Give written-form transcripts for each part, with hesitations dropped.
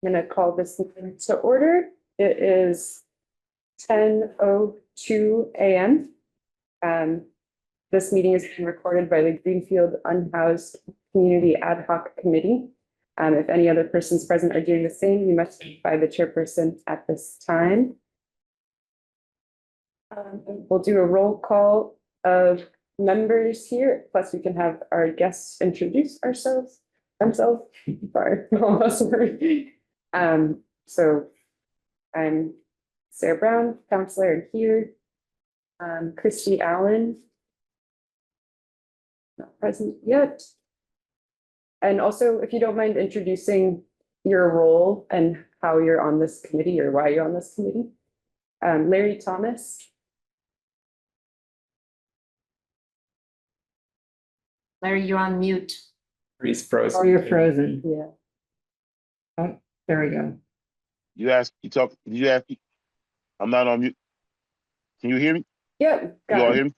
going to call this meeting to order. It is 10:02 a.m. This meeting is being recorded by the Greenfield Unhoused Community Ad Hoc Committee. If any other persons present are doing the same, you must notify the chairperson at this time. We'll do a roll call of members here, plus we can have our guests introduce themselves. Sorry, almost. So I'm Sarah Brown, counselor here. Christy Allen, not present yet. And also, if you don't mind introducing your role and how you're on this committee or why you're on this committee. Larry Thomas. Larry, you're on mute. He's frozen. Oh, you're frozen. Yeah. Oh, there we go. You asked, you talk, did you ask me? I'm not on mute. Can you hear me? Yeah. You all hear me?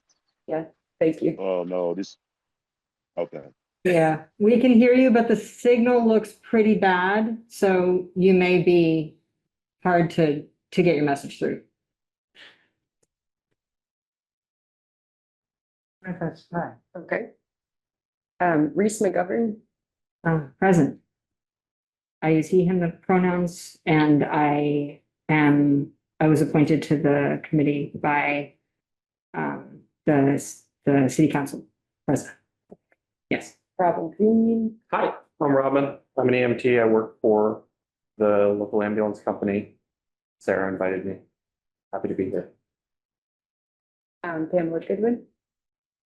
Yeah. Thank you. Oh, no, okay. Yeah, we can hear you, but the signal looks pretty bad, so you may be hard to get your message through. That's fine. Okay. Reese McGovern. Present. I use he, him, the pronouns, and I was appointed to the committee by the city council president. Yes. Robin Green. Hi, I'm Robin. I'm an EMT. I work for the local ambulance company. Sarah invited me. Happy to be here. Pamela Goodwin.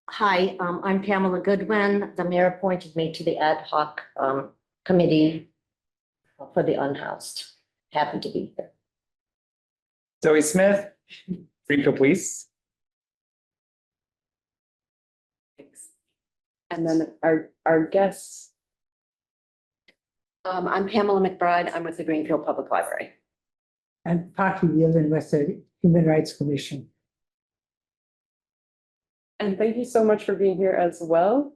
Hi, I'm Pamela Goodwin. The mayor appointed me to the ad hoc committee for the unhoused. Happy to be here. Zoe Smith, Greenfield Police. Thanks. And then our guests. I'm Pamela McBride. I'm with the Greenfield Public Library. And Patty Yellen with the Human Rights Commission. And thank you so much for being here as well.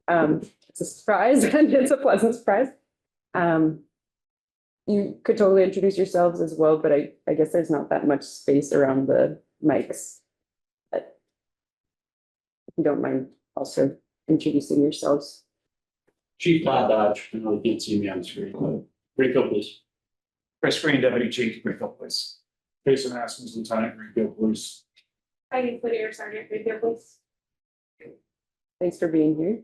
It's a surprise and it's a pleasant surprise. You could totally introduce yourselves as well, but I guess there's not that much space around the mics. But if you don't mind also introducing yourselves. Chief Todd Dodge, you can't see me on the screen. Greenfield Police. Chris Green, Deputy Chief, Greenfield Police. Jason Haskins, Lieutenant, Greenfield Police. Hi, Lydia Sergeant, right there, please. Thanks for being here.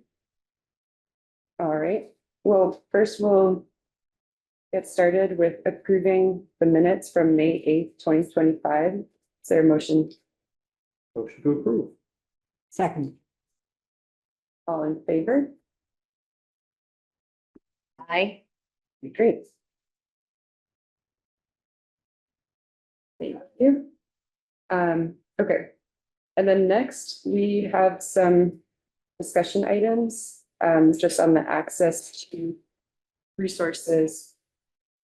All right. Well, first we'll get started with approving the minutes from May 8th, 2025. Is there a motion? Motion to approve. Second. All in favor? Hi. Great. Thank you. Okay. And then next we have some discussion items just on the access to resources.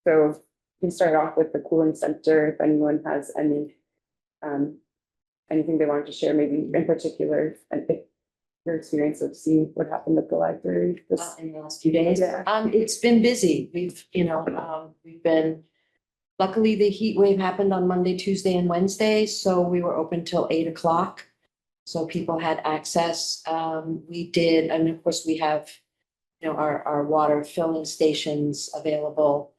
So we start off with the cooling center. If anyone has any anything they wanted to share, maybe in particular, and if your experience of seeing what happened at the library this In the last few days. Yeah. It's been busy. We've been, luckily the heat wave happened on Monday, Tuesday and Wednesday. So we were open till 8 o'clock. So people had access. We did, and of course we have, our water filling stations available.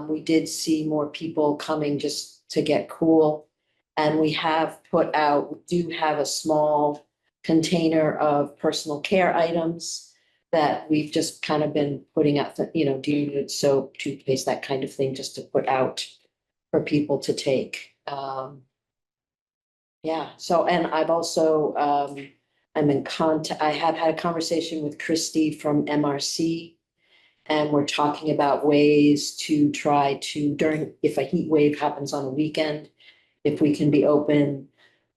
We did see more people coming just to get cool. And we have we do have a small container of personal care items that we've just kind of been putting out, deodorant, soap, toothpaste, that kind of thing, just to put out for people to take. Yeah, so, and I've also, I'm in contact, I have had a conversation with Christy from MRC. And we're talking about ways to try to, if a heat wave happens on a weekend, if we can be open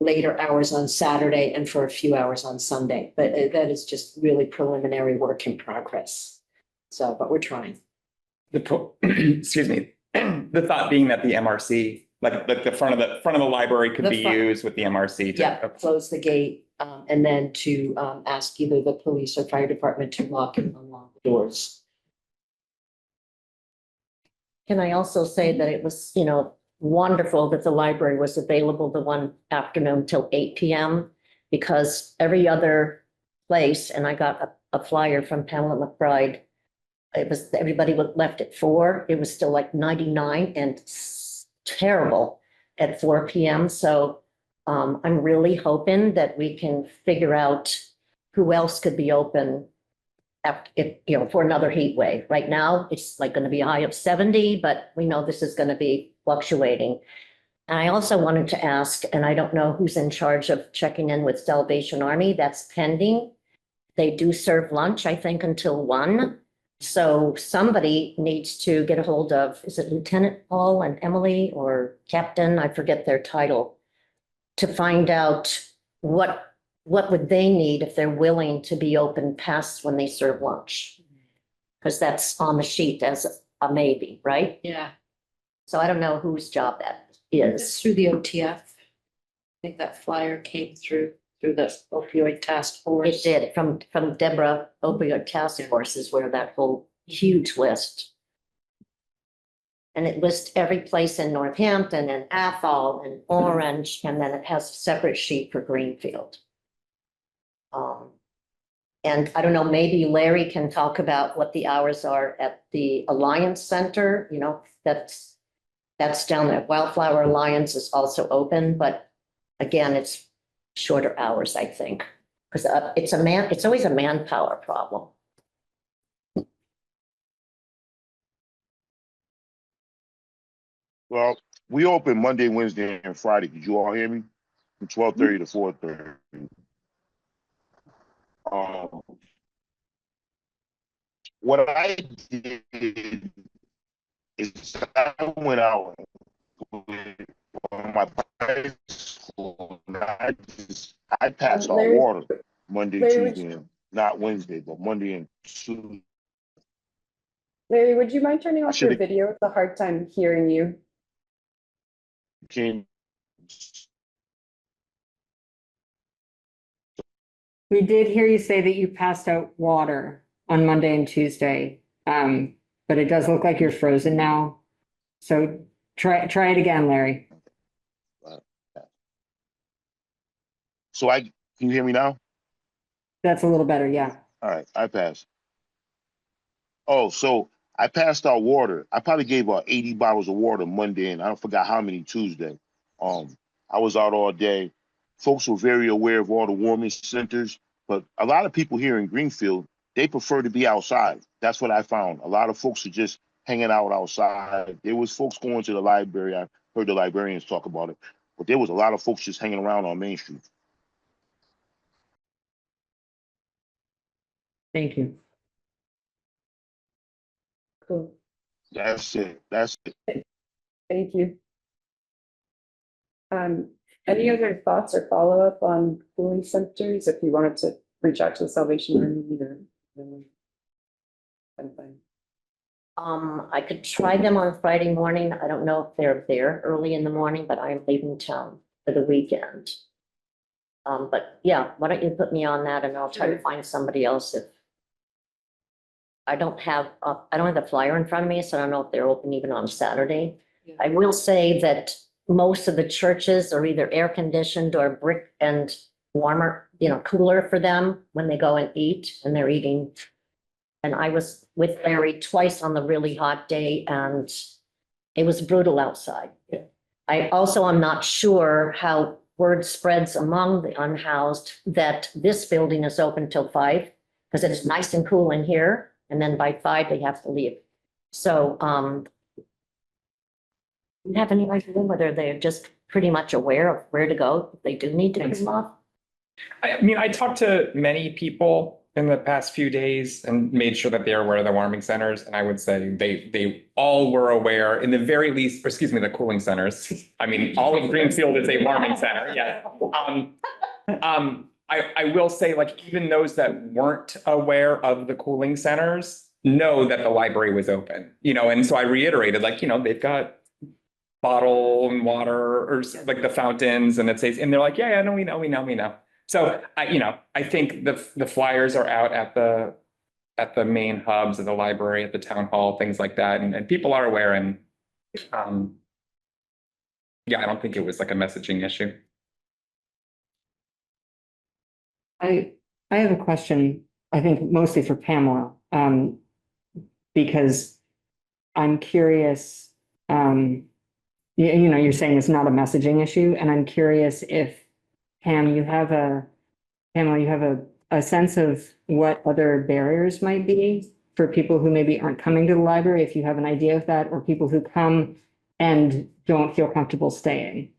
later hours on Saturday and for a few hours on Sunday. But that is just really preliminary work in progress. So, but we're trying. Excuse me. The thought being that the MRC, like the front of the library could be used with the MRC to. Yeah, close the gate and then to ask either the police or fire department to lock and unlock the doors. Can I also say that it was, wonderful that the library was available the one afternoon till 8 p.m. because every other place, and I got a flyer from Pamela McBride. It was, everybody left at 4. It was still like 99 and terrible at 4 p.m. So I'm really hoping that we can figure out who else could be open after, for another heat wave. Right now, it's like going to be a high of 70, but we know this is going to be fluctuating. And I also wanted to ask, and I don't know who's in charge of checking in with Salvation Army, that's pending. They do serve lunch, I think, until 1. So somebody needs to get a hold of, is it Lieutenant Paul and Emily or Captain? I forget their title. To find out what would they need if they're willing to be open past when they serve lunch? Because that's on the sheet as a maybe, right? Yeah, So I don't know whose job that it's is. through the OTF. I think that flyer came through the opioid task force. It did, from Deborah Opioid Task Force is where that whole huge list. And it lists every place in Northampton and Athol and Orange, and then it has a separate sheet for Greenfield. And I don't know, maybe Larry can talk about what the hours are at the Alliance Center, that's down there. Wildflower Alliance is also open, but again, it's shorter hours, I think. Because it's always a manpower problem. Well, we open Monday, Wednesday, and Friday. Did you all hear me? From 12:30 to 4:30. What I did is I went out with my bicycle, and I passed out Larry- water Monday, Larry, Tuesday, and not Wednesday, but Monday and Tuesday. Larry, would you mind turning off your should've- video? It's a hard time hearing you. Came. We did hear you say that you passed out water on Monday and Tuesday. But it does look like you're frozen now. So try it again, Larry. So can you hear me now? That's a little better, yeah. All right, I passed. Oh, so I passed out water. I probably gave out 80 bottles of water Monday, and I forgot how many Tuesday. I was out all day. Folks were very aware of all the warming centers, but a lot of people here in Greenfield, they prefer to be outside. That's what I found. A lot of folks are just hanging out outside. There was folks going to the library. I heard the librarians talk about it, but there was a lot of folks just hanging around on Main Street. Thank you. Cool. That's it. That's it. Thank you. Any other thoughts or follow-up on cooling centers, if you wanted to reach out to the Salvation Army or? I'm fine. I could try them on Friday morning. I don't know if they're there early in the morning, but I'm leaving town for the weekend. But yeah, why don't you put me on that and I'll try to find somebody else if. I don't have the flyer in front of me, so I don't know if they're open even on Saturday. Yeah. I will say that most of the churches are either air conditioned or brick and warmer, cooler for them when they go and eat and they're eating. And I was with Larry twice on the really hot day and it was brutal outside. Yeah. I also am not sure how word spreads among the unhoused that this building is open till 5 because it's nice and cool in here. And then by 5, they have to leave. So, you have any idea whether they're just pretty much aware of where to go if they do need to come off? I mean, I talked to many people in the past few days and made sure that they're aware of the warming centers. And I would say they all were aware, in the very least, or excuse me, the cooling centers. I mean, all of Greenfield is a warming center, yeah. I will say, like, even those that weren't aware of the cooling centers know that the library was open, and so I reiterated, like, they've got bottle and water or like the fountains and it says, and they're like, yeah, no, we know. So I think the flyers are out at the at the main hubs of the library, at the town hall, things like that, and people are aware and yeah, I don't think it was like a messaging issue. I have a question, I think mostly for Pamela, because I'm curious, you know, you're saying it's not a messaging issue, and I'm curious if, Pamela, you have a sense of what other barriers might be for people who maybe aren't coming to the library, if you have an idea of that, or people who come and don't feel comfortable staying.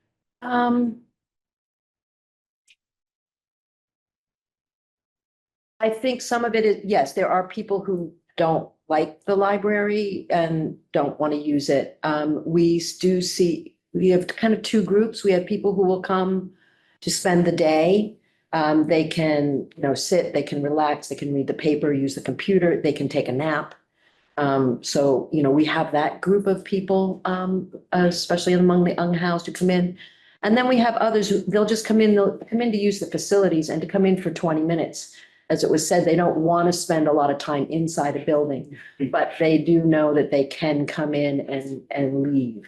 I think some of it is, yes, there are people who don't like the library and don't want to use it. We do see, we have kind of two groups. We have people who will come to spend the day. They can, you know, sit, they can relax, they can read the paper, use the computer, they can take a nap. So, you know, we have that group of people, especially among the unhoused who come in. And then we have others who, they'll just come in, they'll come in to use the facilities and to come in for 20 minutes. As it was said, they don't want to spend a lot of time inside a building, but they do know that they can come in and leave.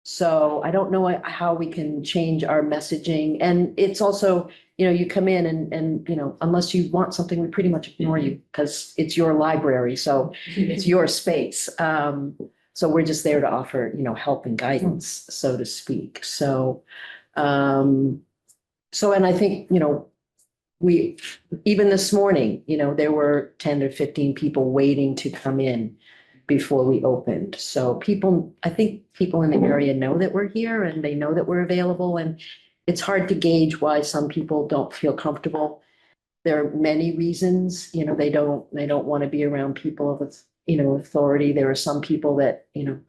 So I don't know how we can change our messaging. And it's also, you know, you come in and, you know, unless you want something, we pretty much ignore you because it's your library. So it's your space. So we're just there to offer, you know, help and guidance, so to speak. So, and I think, you know, even this morning, you know, there were 10 or 15 people waiting to come in before we opened. So people, I think people in the area know that we're here and they know that we're available, and it's hard to gauge why some people don't feel comfortable. There are many reasons, you know, they don't want to be around people of, you know, authority. There are some people that, you know,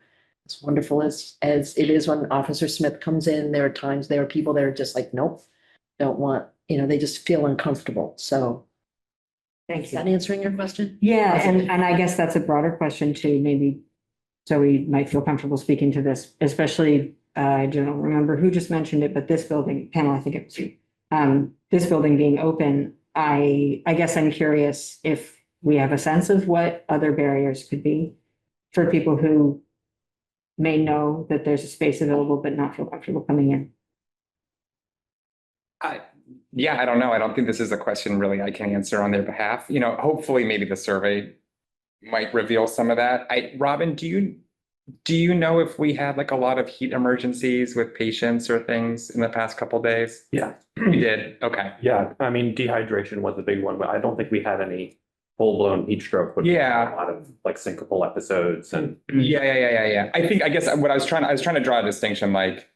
as wonderful as it is when Officer Smith comes in, there are people that are just like, nope, don't want, you know, they just feel uncomfortable. So Thank is you. that answering your question? Yeah, and I guess that's a broader question too, maybe. So we might feel comfortable speaking to this, especially, I don't remember who just mentioned it, but this building, panel, I think it was you. This building being open, I guess I'm curious if we have a sense of what other barriers could be for people who may know that there's a space available but not feel comfortable coming in. Yeah, I don't know. I don't think this is a question really I can answer on their behalf. You know, hopefully maybe the survey might reveal some of that. Robin, do you know if we had like a lot of heat emergencies with patients or things in the past couple days? Yeah. We did. Okay. Yeah, I mean, dehydration was a big one, but I don't think we had any full-blown heat stroke. But we had Yeah. a lot of like syncopal episodes and. Yeah. I guess what I was trying to draw a distinction, like,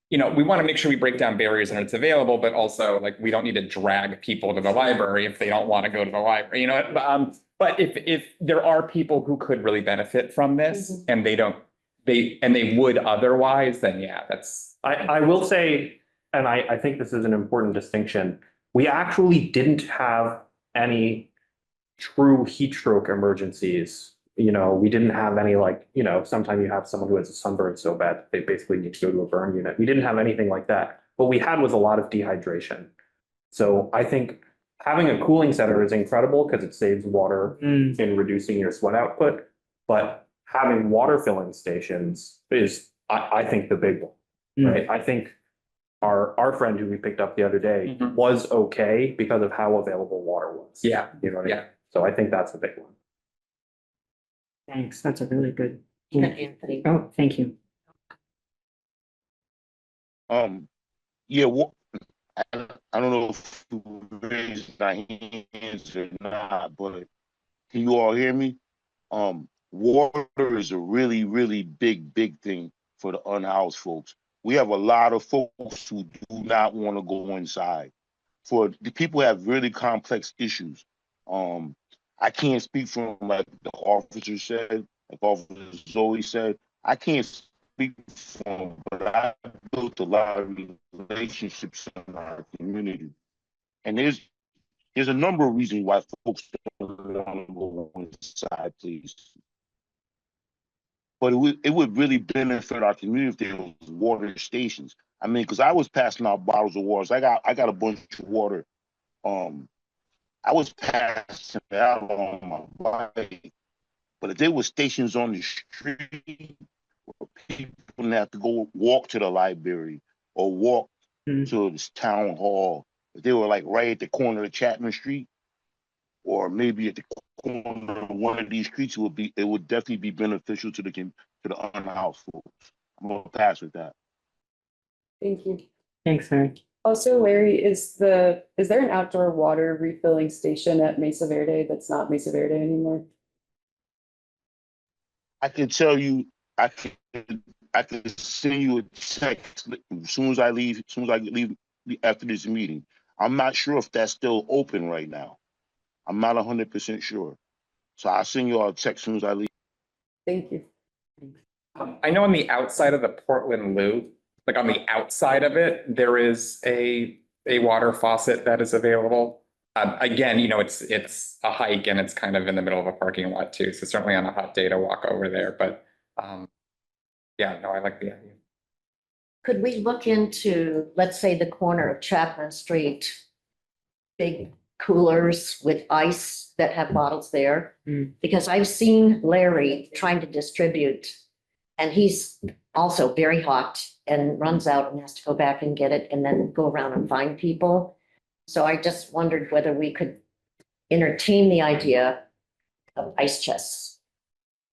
you know, we want to make sure we break down barriers and it's available, but also like, we don't need to drag people to the library if they don't want to go to the library, you know? But if there are people who could really benefit from this and they would otherwise, then yeah, that's. I will say, and I think this is an important distinction, we actually didn't have any true heat stroke emergencies. You know, we didn't have any, like, you know, sometimes you have someone who has a sunburn so bad that they basically need to go to a burn unit. We didn't have anything like that. What we had was a lot of dehydration. So I think having a cooling center is incredible because it saves water in reducing your sweat output. But having water filling stations is, I think, the big one, right? I think our friend who we picked up the other day was okay because of how available water was. Yeah. You know what I mean? Yeah. So I think that's a big one. Thanks, that's a really good. Anthony. Oh, thank you. Yeah, I don't know if you raised my hands or not, but can you all hear me? Water is a really, really big thing for the unhoused folks. We have a lot of folks who do not want to go inside. For the people who have really complex issues. I can't speak from like the officer said, like Officer Zoe said. I can't speak from, but I built a lot of relationships in our community, and there's a number of reasons why folks don't want to go inside, please. But it would really benefit our community if there was water stations. I mean, because I was passing out bottles of water. So I got a bunch of water. I was passing it out on my bike. But if there were stations on the street where people didn't have to go walk to the library or walk to this town hall, if they were like right at the corner of Chapman Street, or maybe at the corner of one of these streets, it would definitely be beneficial to the unhoused folks. I'm gonna pass with that. Thank you. Thanks, Mary. Also, Larry, is there an outdoor water refilling station at Mesa Verde that's not Mesa Verde anymore? I can tell you, I can send you a text as soon as I leave, after this meeting. I'm not sure if that's still open right now. I'm not 100% sure. So I'll send you all a text as soon as I leave. Thank you. I know on the outside of the Portland Loop, like on the outside of it, there is a water faucet that is available. Again, you know, it's a hike and it's kind of in the middle of a parking lot too. So certainly on a hot day to walk over there, but yeah, no, I like the idea. Could we look into, let's say, the corner of Chapman Street, big coolers with ice that have bottles there? Because I've seen Larry trying to distribute, and he's also very hot and runs out and has to go back and get it and then go around and find people. So I just wondered whether we could entertain the idea of ice chests.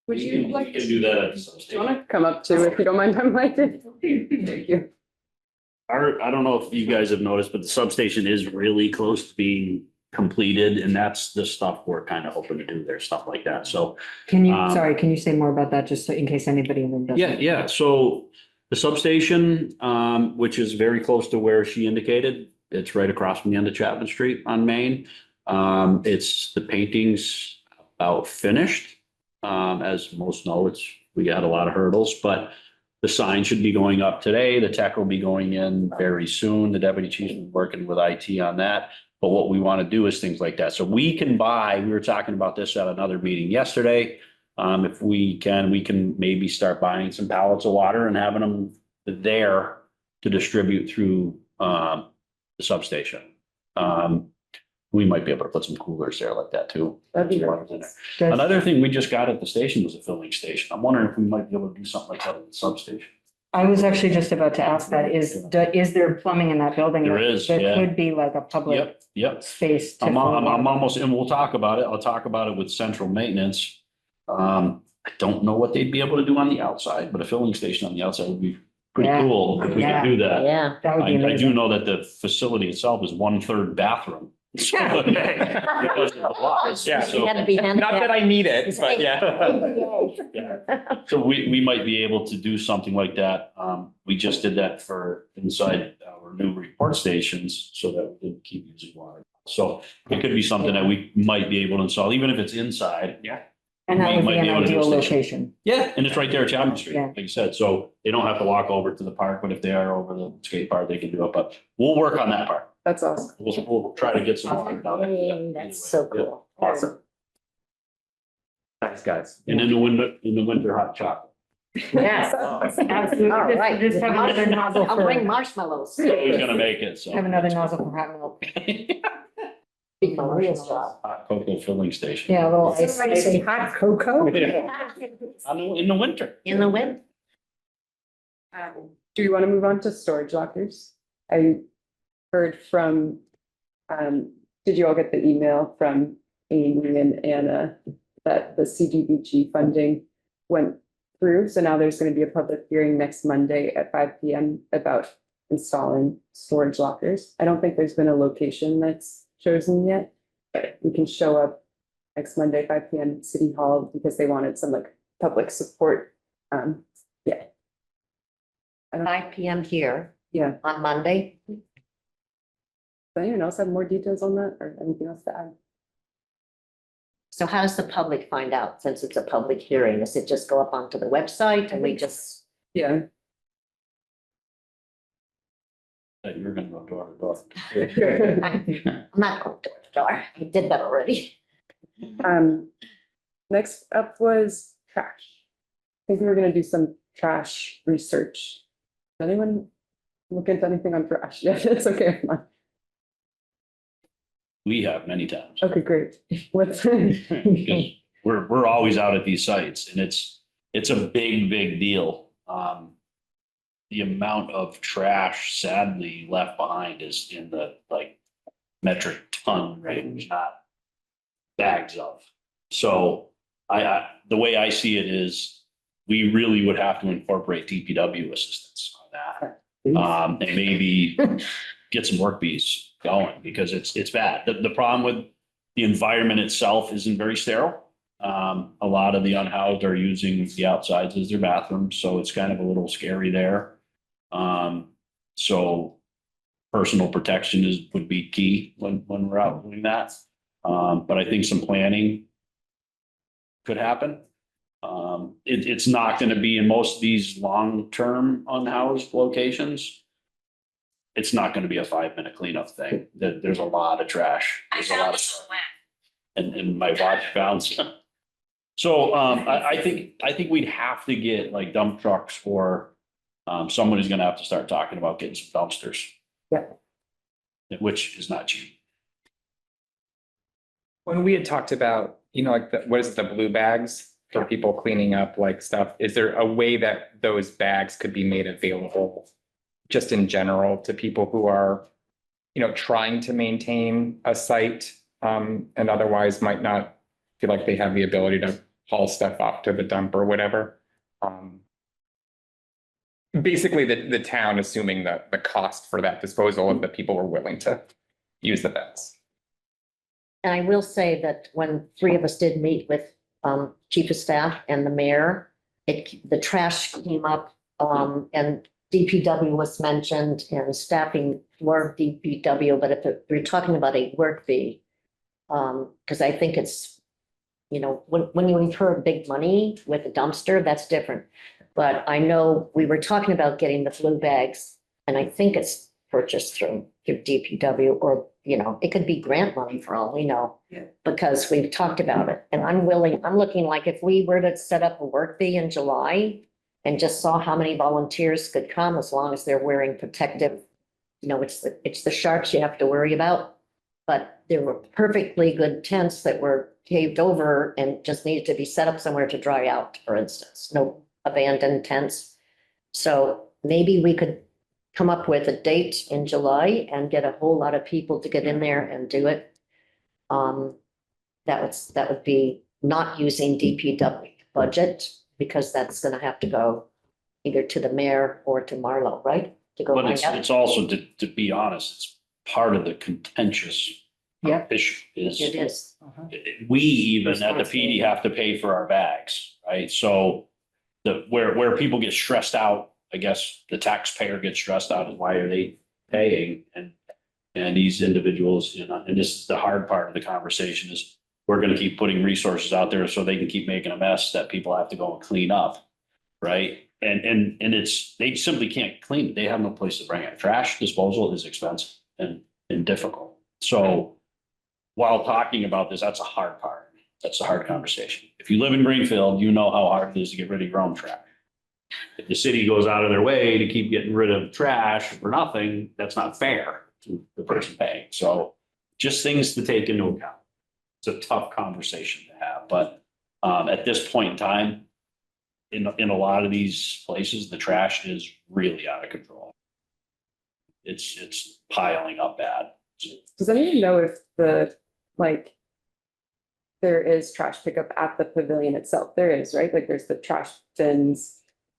Would you like We can do that at the Do you substation. want to come up too, if you don't mind? I'm like, thank you. I don't know if you guys have noticed, but the substation is really close to being completed, and that's the stuff we're kind of hoping to do there, stuff like that. So, Can you, Um, sorry, can you say more about that, just so in case anybody in the room doesn't? yeah. So the substation, which is very close to where she indicated, it's right across from the end of Chapman Street on Main. It's the painting's about finished. As most know, we had a lot of hurdles, but the sign should be going up today. The tech will be going in very soon. The deputy chief is working with IT on that. But what we want to do is things like that. So we were talking about this at another meeting yesterday. If we can maybe start buying some pallets of water and having them there to distribute through the substation. We might be able to put some coolers there like that too. That'd be Water's great. in there. Another thing we just got at the station was a filling station. I'm wondering if we might be able to do something like that at the substation. I was actually just about to ask that, is there plumbing in that building? There that- is, yeah. That could be like a public Yep. space. to I'm fill water. almost, and we'll talk about it. I'll talk about it with central maintenance. I don't know what they'd be able to do on the outside, but a filling station on the outside would be pretty Yeah. cool if we Yeah. could do that. Yeah. That would be I do amazing. know that the facility itself is 1/3 bathroom. So- Because of the lots. Yeah. She had to be Not that handicapped. I need it, but yeah. Yeah. So we might be able to do something like that. We just did that for inside our new report stations so that we didn't keep using water. So it could be something that we might be able to install, even if it's inside. Yeah. And that we would might be an be able to do a ideal station. location. Yeah, and it's right there at Chapman Street, Yeah. like you said. So they don't have to walk over to the park, but if they are over the skate park, they can do it. But we'll work on that part. That's awesome. We'll try to get some water down there. Yeah, That's anyway, so yeah. cool. Awesome. Thanks, guys. And in the winter, hot chocolate. Yes, absolutely. All right. Just have another nozzle I'll bring for, marshmallows. Always gonna make it, so. have another nozzle for hot milk. Big Maria's job. Hot cocoa filling station. Yeah, a little ice. Somebody say hot cocoa? Yeah. In the winter. In the wind. Do you want to move on to storage lockers? I heard from, did you all get the email from Amy and Anna that the CDBG funding went through? So now there's going to be a public hearing next Monday at 5 p.m. about installing storage lockers. I don't think there's been a location that's chosen yet, but we can show up next Monday, 5 p.m. at City Hall because they wanted some like public support. Yeah. 5 p.m. here Yeah. on Monday. Does anyone else have more details on that or anything else to add? So how does the public find out since it's a public hearing? Does it just go up onto the website and we just? Yeah. That you're gonna go door to door. I'm not going door to door. I did that already. Next up was trash. I think we were gonna do some trash research. Did anyone look into anything on trash? Yeah, it's okay. We have many times. Okay, great. What's? Because we're always out at these sites and it's a big deal. The amount of trash sadly left behind is in the like metric ton range, not bags of. So the way I see it is we really would have to incorporate DPW assistance on that. And maybe get some work bees going because it's bad. The problem with the environment itself isn't very sterile. A lot of the unhoused are using the outsides as their bathrooms, so it's kind of a little scary there. So personal protection would be key when we're out doing that. But I think some planning could happen. It's not going to be in most of these long-term unhoused locations. It's not going to be a 5-minute cleanup thing. There's a lot of trash. There's a lot of stuff. And my watch bounced. So I think we'd have to get like dump trucks or someone is going to have to start talking about getting some dumpsters. Yeah. Which is not cheap. When we had talked about, like what is it, the blue bags for people cleaning up like stuff, is there a way that those bags could be made available just in general to people who are, trying to maintain a site and otherwise might not feel like they have the ability to haul stuff off to the dump or whatever? Basically the town assuming that the cost for that disposal and that people were willing to use the bags. And I will say that when 3 of us did meet with chief of staff and the mayor, the trash came up and DPW was mentioned and staffing for DPW, but if we're talking about a work fee, because I think it's, when you incur big money with a dumpster, that's different. But I know we were talking about getting the blue bags, and I think it's purchased through DPW or, it could be grant money for all we know. Yeah. Because we've talked about it, and I'm looking like if we were to set up a work fee in July and just saw how many volunteers could come as long as they're wearing protective, it's the sharks you have to worry about. But there were perfectly good tents that were caved over and just needed to be set up somewhere to dry out, for instance, no abandoned tents. So maybe we could come up with a date in July and get a whole lot of people to get in there and do it. That would be not using DPW budget because that's gonna have to go either to the mayor or to Marlo, right? To go But find out. it's also, to be honest, it's part of the contentious Yep. issue is. It is. We even at the PD have to pay for our bags, right? So where people get stressed out, I guess the taxpayer gets stressed out is why are they paying? And these individuals, and this is the hard part of the conversation is we're gonna keep putting resources out there so they can keep making a mess that people have to go and clean up, right? And they simply can't clean it. They have no place to bring it. Trash disposal is expensive and difficult. So while talking about this, that's a hard part. That's a hard conversation. If you live in Greenfield, you know how hard it is to get rid of your own trash. If the city goes out of their way to keep getting rid of trash for nothing, that's not fair to the person paying. So just things to take into account. It's a tough conversation to have, but at this point in time, in a lot of these places, the trash is really out of control. It's piling up bad. Does anyone know if there is trash pickup at the pavilion itself? There is, right? Like there's the trash bins.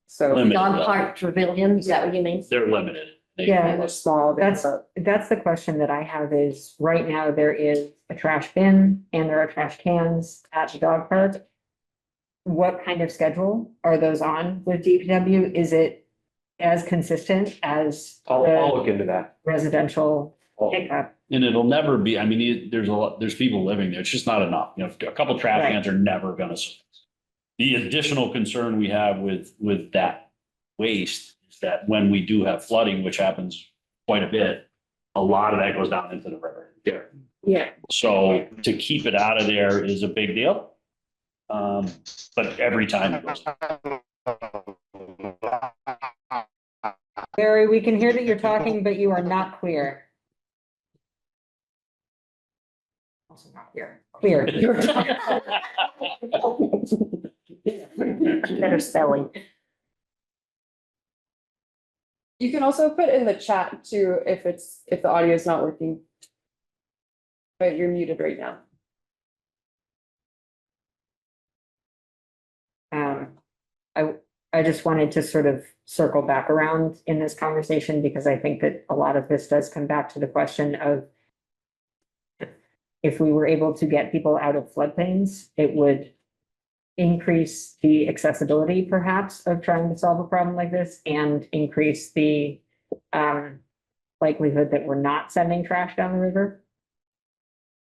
So Limited. Dog park pavilion, is that what you mean? They're limited. Yeah. they're small. That's the question that I have is right now there is a trash bin and there are trash cans at the dog park. What kind of schedule are those on with DPW? Is it as consistent as I'll look into that. residential pickup? And it'll never be, I mean, there's people living there. It's just not enough. A couple trash Right. cans are never gonna suffice. The additional concern we have with that waste is that when we do have flooding, which happens quite a bit, a lot of that goes down into the river. Yeah. Yeah. So to keep it out of there is a big deal. But every time it goes. Barry, we can hear that you're talking, but you are not clear. Here, clear. Better spelling. You can also put in the chat too, if the audio is not working. But you're muted right now. I just wanted to sort of circle back around in this conversation because I think that a lot of this does come back to the question of if we were able to get people out of floodplains, it would increase the accessibility perhaps of trying to solve a problem like this and increase the likelihood that we're not sending trash down the river,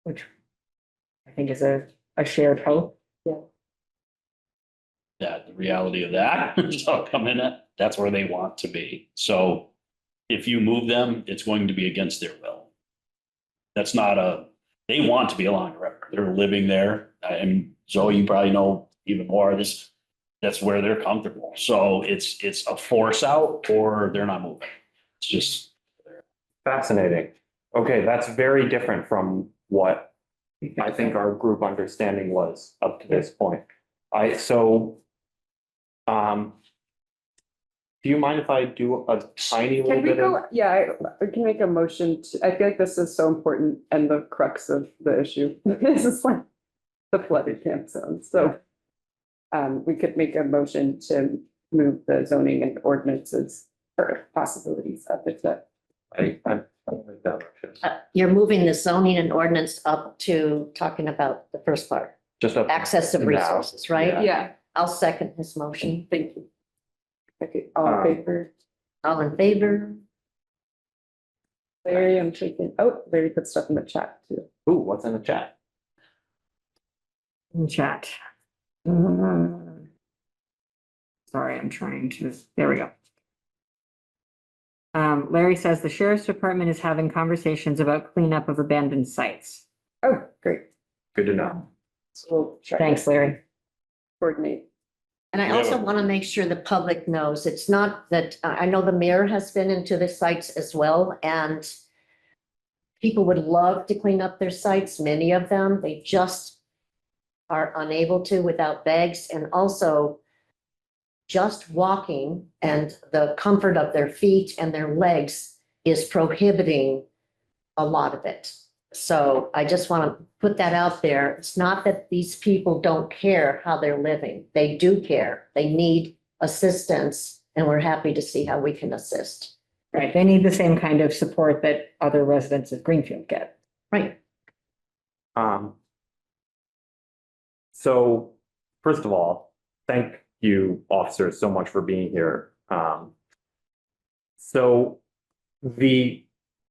which I think is a shared hope. That the reality of that is I'll come in at, that's where they want to be. So if you move them, it's going to be against their will. That's not they want to be along the river. They're living there. And Zoe, you probably know even more. That's where they're comfortable. So it's a force out or they're not moving. It's just. Fascinating. Okay, that's very different from what I think our group understanding was up to this point. Do you mind if I do a tiny little Can we bit of? go, yeah, I can make a motion to, I feel like this is so important and the crux of the issue. This is like the flooded camp zone, so. We could make a motion to move the zoning and ordinances or possibilities of it. I'll make that motion. You're moving the zoning and ordinance up to talking about the first part, Just up. access of now. resources, right? Yeah, I'll second his motion. thank you. Okay, all in favor? All in favor? Larry, I'm taking, oh, Larry put stuff in the chat too. Ooh, what's in the chat? In chat. Sorry, I'm trying to, there we go. Larry says the sheriff's department is having conversations about cleanup of abandoned sites. Oh, great. Good to know. So we'll check. Thanks, Larry. Coordinate. And I also want to make sure the public knows, it's not that, I know the mayor has been into the sites as well, and people would love to clean up their sites, many of them, they just are unable to without bags, and also just walking and the comfort of their feet and their legs is prohibiting a lot of it. So I just want to put that out there. It's not that these people don't care how they're living. They do care. They need assistance, and we're happy to see how we can assist. Right, they need the same kind of support that other residents of Greenfield get. Right. So first of all, thank you, officers, so much for being here.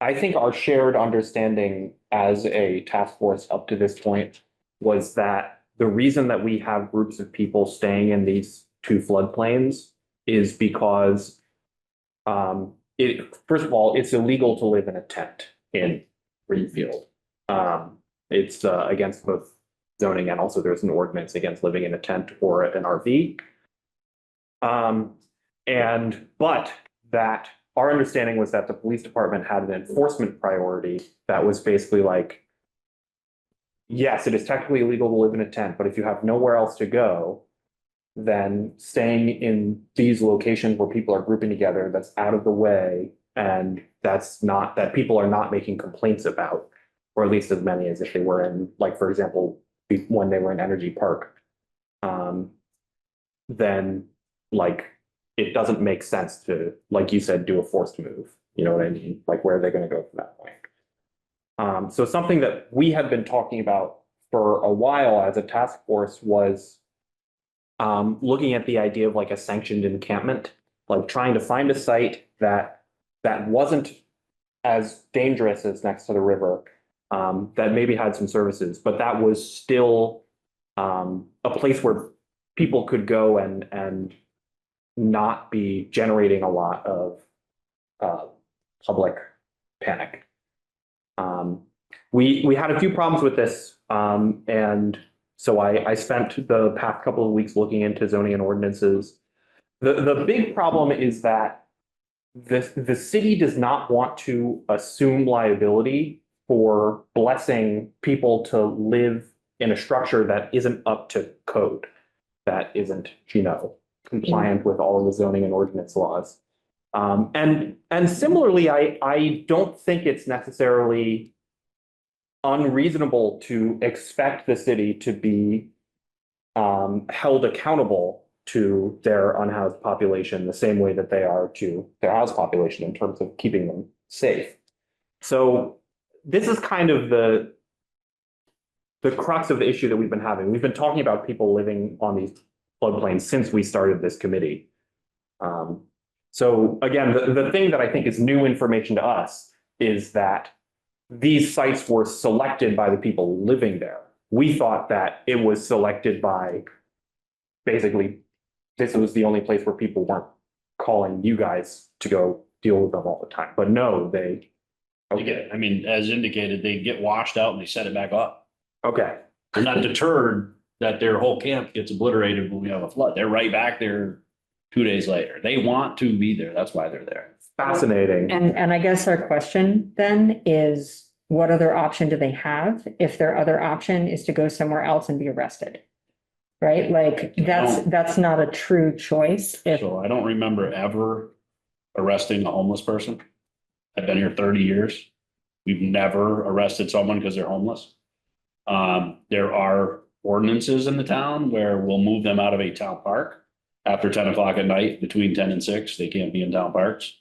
I think our shared understanding as a task force up to this point was that the reason that we have groups of people staying in these two floodplains is because first of all, it's illegal to live in a tent in Greenfield. It's against both zoning and also there's an ordinance against living in a tent or an RV. But that our understanding was that the police department had an enforcement priority that was basically like, yes, it is technically illegal to live in a tent, but if you have nowhere else to go, then staying in these locations where people are grouping together, that's out of the way, and that people are not making complaints about, or at least as many as if they were in, like, for example, when they were in Energy Park, then like it doesn't make sense to, like you said, do a forced move. You know what I mean? Like, where are they going to go from that point? So something that we have been talking about for a while as a task force was looking at the idea of like a sanctioned encampment, like trying to find a site that wasn't as dangerous as next to the river, that maybe had some services, but that was still a place where people could go and not be generating a lot of public panic. We had a few problems with this, and so I spent the past couple of weeks looking into zoning and ordinances. The big problem is that the city does not want to assume liability for blessing people to live in a structure that isn't up to code, that isn't, compliant with all of the zoning and ordinance laws. And similarly, I don't think it's necessarily unreasonable to expect the city to be held accountable to their unhoused population the same way that they are to their housed population in terms of keeping them safe. So this is kind of the crux of the issue that we've been having. We've been talking about people living on these floodplains since we started this committee. So again, the thing that I think is new information to us is that these sites were selected by the people living there. We thought that it was selected by basically, this was the only place where people weren't calling you guys to go deal with them all the time. But no, they. Again, I mean, as indicated, they get washed out and they set it back up. Okay. They're not deterred that their whole camp gets obliterated when we have a flood. They're right back there 2 days later. They want to be there. That's why they're there. Fascinating. And I guess our question then is, what other option do they have if their other option is to go somewhere else and be arrested? Right? Like, that's not a true choice. So I don't remember ever arresting a homeless person. I've been here 30 years. We've never arrested someone because they're homeless. There are ordinances in the town where we'll move them out of a town park after 10 o'clock at night, between 10 and 6. They can't be in town parks.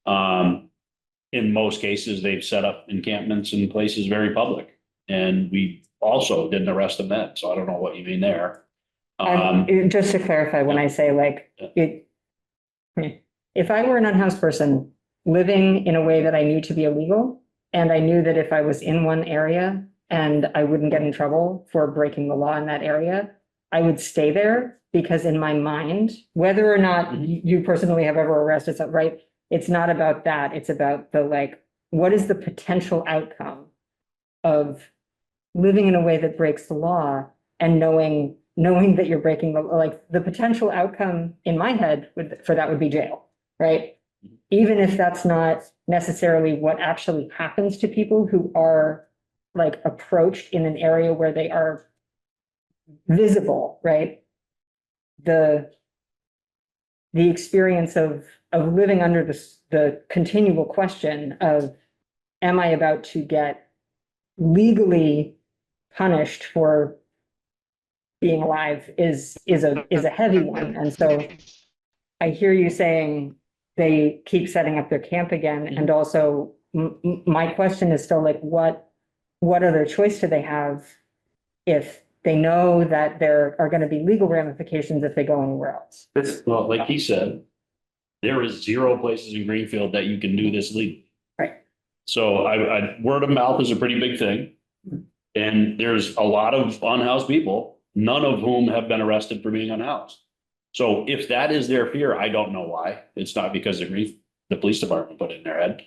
In most cases, they've set up encampments in places very public. And we also didn't arrest them then. So I don't know what you mean there. Just to clarify, when I say if I were an unhoused person living in a way that I knew to be illegal, and I knew that if I was in one area and I wouldn't get in trouble for breaking the law in that area, I would stay there, because in my mind, whether or not you personally have ever arrested someone, right? It's not about that. It's about what is the potential outcome of living in a way that breaks the law, and knowing that you're breaking the potential outcome in my head for that would be jail, right? Even if that's not necessarily what actually happens to people who are approached in an area where they are visible, right? The experience of living under the continual question of, am I about to get legally punished for being alive is a heavy one. And so I hear you saying they keep setting up their camp again. And also my question is still what other choice do they have if they know that there are going to be legal ramifications if they go anywhere else? Well, like he said, there is 0 places in Greenfield that you can do this legally. Right. So word of mouth is a pretty big thing. And there's a lot of unhoused people, none of whom have been arrested for being unhoused. So if that is their fear, I don't know why. It's not because the police department put it in their head.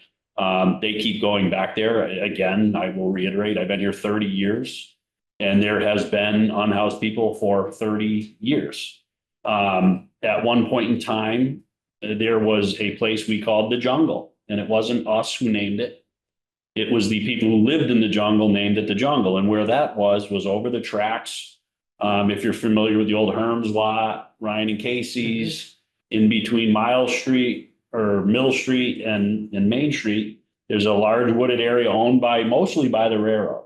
They keep going back there. Again, I will reiterate, I've been here 30 years and there has been unhoused people for 30 years. At one point in time, there was a place we called the jungle, and it wasn't us who named it. It was the people who lived in the jungle named it the jungle. And where that was over the tracks. If you're familiar with the old Herms lot, Ryan and Casey's, in between Mill Street and Main Street, there's a large wooded area owned mostly by the railroad.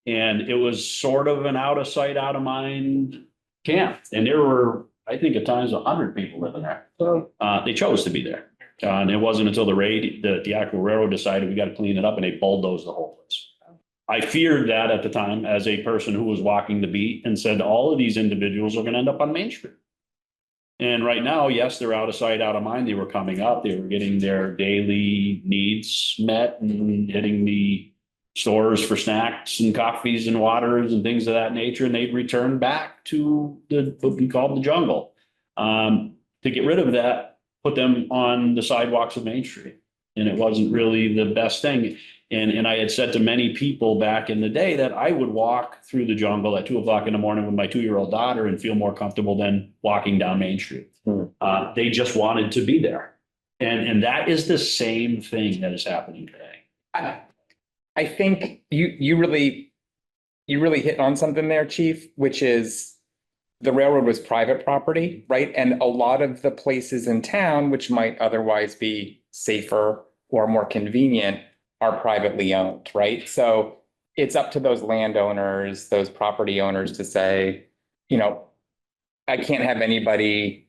And it was sort of an out of sight, out of mind camp. And there were, I think at times, 100 people living there. They chose to be there. And it wasn't until the actual railroad decided we got to clean it up, and they bulldozed the whole place. I feared that at the time as a person who was walking the beat, and said all of these individuals are going to end up on Main Street. And right now, yes, they're out of sight, out of mind. They were coming up. They were getting their daily needs met and hitting the stores for snacks and coffees and waters and things of that nature. And they'd return back to what we called the jungle. To get rid of that, put them on the sidewalks of Main Street. And it wasn't really the best thing. And I had said to many people back in the day that I would walk through the jungle at 2 o'clock in the morning with my 2-year-old daughter and feel more comfortable than walking down Main Street. They just wanted to be there. And that is the same thing that is happening today. I think you really hit on something there, Chief, which is the railroad was private property, right? And a lot of the places in town, which might otherwise be safer or more convenient, are privately owned, right? So it's up to those landowners, those property owners to say, you know, I can't have anybody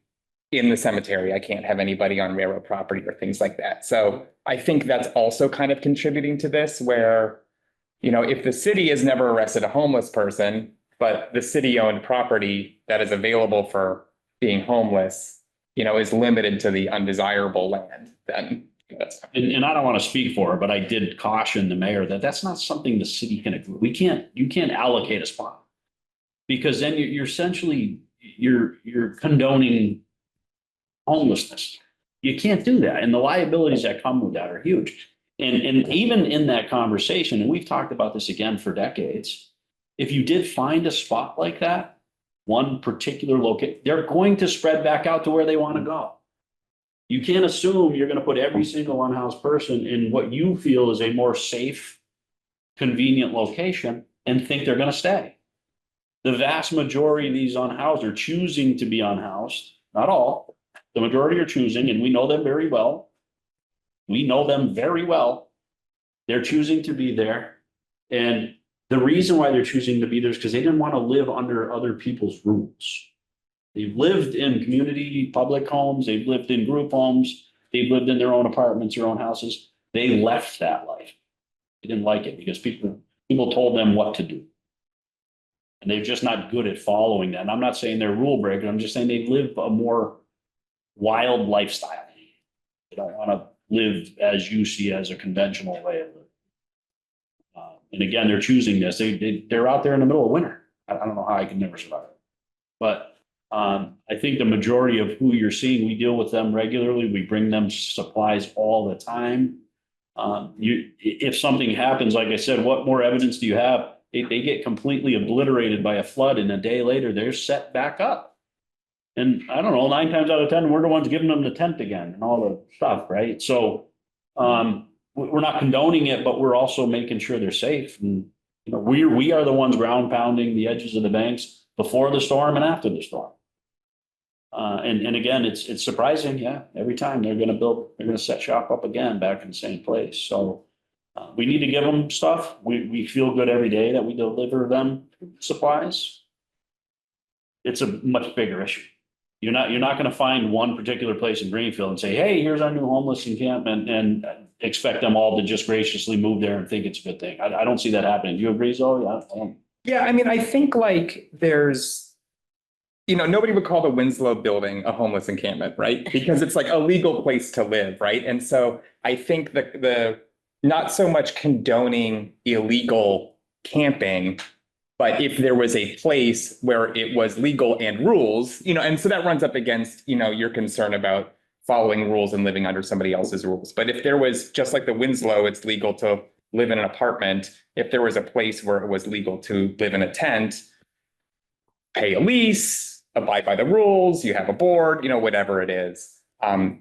in the cemetery. I can't have anybody on railroad property or things like that. So I think that's also kind of contributing to this where, you know, if the city has never arrested a homeless person, but the city-owned property that is available for being homeless, you know, is limited to the undesirable land, then that's. And I don't want to speak for her, but I did caution the mayor that that's not something the city can agree. You can't allocate a spot. Because then you're essentially, you're condoning homelessness. You can't do that. And the liabilities that come with that are huge. And even in that conversation, and we've talked about this again for decades, if you did find a spot like that, one particular location, they're going to spread back out to where they want to go. You can't assume you're going to put every single unhoused person in what you feel is a more safe, convenient location and think they're going to stay. The vast majority of these unhoused are choosing to be unhoused, not all. The majority are choosing, and we know them very well. We know them very well. They're choosing to be there. And the reason why they're choosing to be there is because they didn't want to live under other people's rules. They've lived in community public homes. They've lived in group homes. They've lived in their own apartments, their own houses. They left that life. They didn't like it because people told them what to do. And they're just not good at following that. And I'm not saying they're rule breakers. I'm just saying they live a more wild lifestyle. They don't want to live as you see as a conventional way of living. And again, they're choosing this. They're out there in the middle of winter. I don't know how I could never survive it. But I think the majority of who you're seeing, we deal with them regularly. We bring them supplies all the time. If something happens, like I said, what more evidence do you have? They get completely obliterated by a flood, and a day later they're set back up. And I don't know, 9 times out of 10, we're the ones giving them the tent again and all the stuff, right? So we're not condoning it, but we're also making sure they're safe. And you know, we are the ones ground pounding the edges of the banks before the storm and after the storm. And again, it's surprising, yeah. Every time they're going to set shop up again back in the same place. So we need to give them stuff. We feel good every day that we deliver them supplies. It's a much bigger issue. You're not going to find one particular place in Greenfield and say, hey, here's our new homeless encampment, and expect them all to just graciously move there and think it's a good thing. I don't see that happening. Do you agree, Zoe? Yeah, I mean, I think like there's, you know, nobody would call the Winslow building a homeless encampment, right? Because it's like a legal place to live, right? And so I think the not so much condoning illegal camping, but if there was a place where it was legal and rules, you know, and so that runs up against, you know, your concern about following rules and living under somebody else's rules. But if there was, just like the Winslow, it's legal to live in an apartment. If there was a place where it was legal to live in a tent, pay a lease, abide by the rules, you have a board, you know, whatever it is.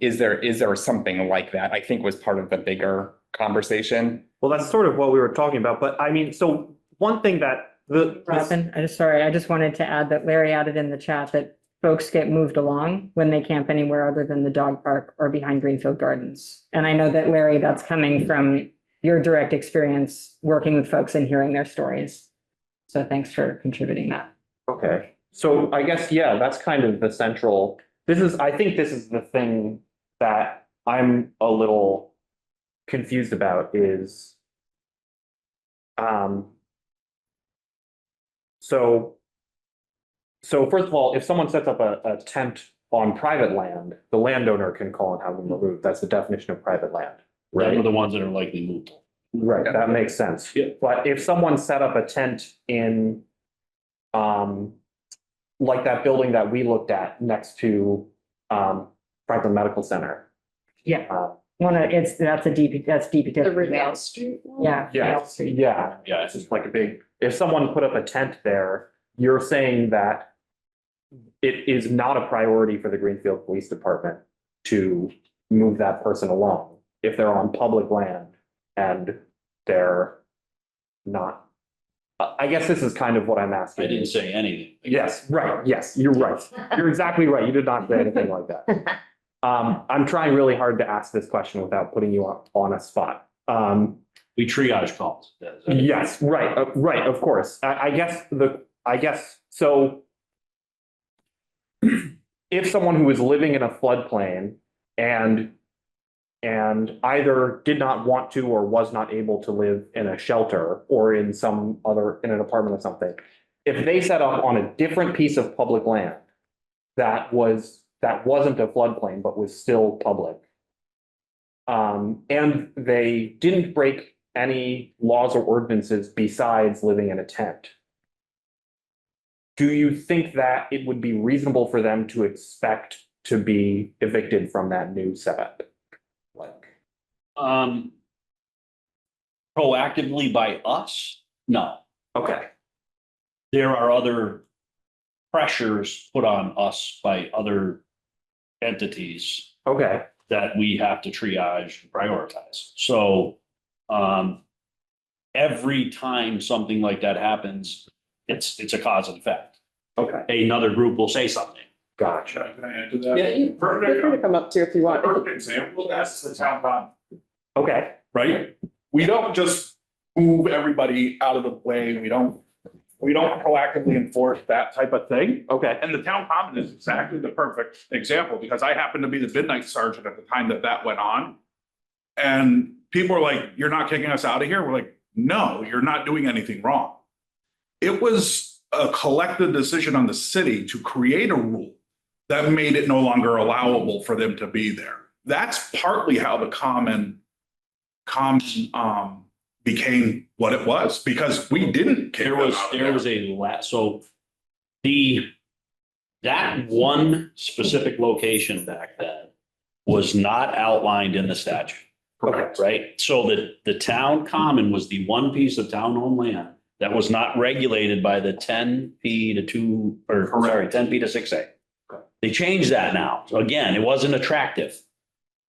Is there something like that? I think was part of the bigger conversation. Well, that's sort of what we were talking about, but I mean, so one thing that Robin, I just wanted to add that Larry added in the chat that folks get moved along when they camp anywhere other than the dog park or behind Greenfield Gardens. And I know that, Larry, that's coming from your direct experience working with folks and hearing their stories. So thanks for contributing that. Okay, so I guess, yeah, that's kind of the central, I think this is the thing that I'm a little confused about is, so first of all, if someone sets up a tent on private land, the landowner can call and have them removed. That's the definition of private land, They're right? the ones that are likely moved. Right, that makes sense. Yeah. But if someone set up a tent in, like that building that we looked at next to, Franklin Medical Center. Yeah. Uh, That's DP. The Rivale Street one? Yeah. Yeah, Rivale Street. yeah, Yeah, it's just like a big, if someone put up a tent there, you're saying that it is not a priority for the Greenfield Police Department to move that person along if they're on public land and they're not. I guess this is kind of what I'm asking. I didn't say anything. Yes, right, yes, you're right. You're exactly right. You did not say anything like that. I'm trying really hard to ask this question without putting you on a spot. We triage calls. Yes, right, right, of course. I guess, so if someone who is living in a floodplain and either did not want to or was not able to live in a shelter or in in an apartment or something, if they set up on a different piece of public land that wasn't a floodplain but was still public, and they didn't break any laws or ordinances besides living in a tent, do you think that it would be reasonable for them to expect to be evicted from that new setup? Proactively by us? No. Okay, There are other pressures put on us by other entities okay, that we have to triage and prioritize. So, every time something like that happens, it's a cause and effect. okay, Another group will say something. gotcha. Can I add to that? Yeah, you feel free to come up too if you want. Perfect example, that's the town bond, Okay, right? We don't just move everybody out of the way. We don't proactively enforce that type of thing. okay, And the town common is exactly the perfect example, because I happened to be the midnight sergeant at the time that went on. And people are like, "You're not kicking us out of here?" We're like, "No, you're not doing anything wrong." It was a collective decision on the city to create a rule that made it no longer allowable for them to be there. That's partly how the common became what it was, because we didn't kick There them was, out of there was so that one specific location back then was not outlined in the statute. Correct. Right? So the town common was the one piece of town-owned land that was not regulated by the 10P to 2, or sorry, 10P to 6A. They changed that now. So again, it wasn't attractive,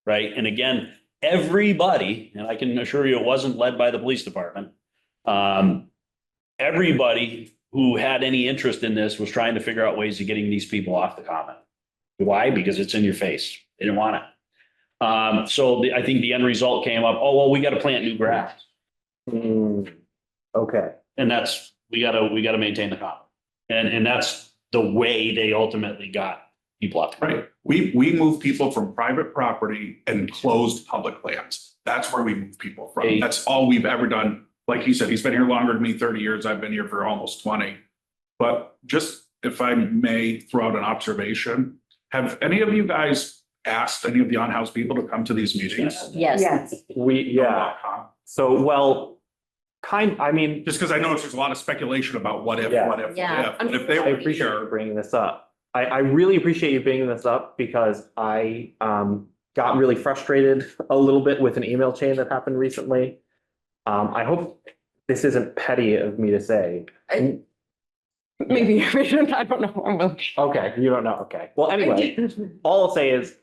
right? And again, everybody, and I can assure you it wasn't led by the police department. Everybody who had any interest in this was trying to figure out ways of getting these people off the common. Why? Because it's in your face. They didn't want it. So I think the end result came up, oh, well, we got to plant new grass. okay, And that's, we gotta maintain the common. And that's the way they ultimately got people off the common. Right. We move people from private property and closed public lands. That's where we move people from. That's all we've ever done. Like he said, he's been here longer than me, 30 years. I've been here for almost 20. But just if I may throw out an observation, have any of you guys asked any of the unhoused people to come to these meetings? Yes. Yes. yeah, so, well, I mean, Just because I know there's a lot of speculation about what if, Yeah. what if, Yeah. what if. But if they I were appreciate you here, bringing this up. I really appreciate you bringing this up because I got really frustrated a little bit with an email chain that happened recently. I hope this isn't petty of me to say. Maybe, I don't know. Okay, you don't know, okay. Well, anyway, all I'll say is,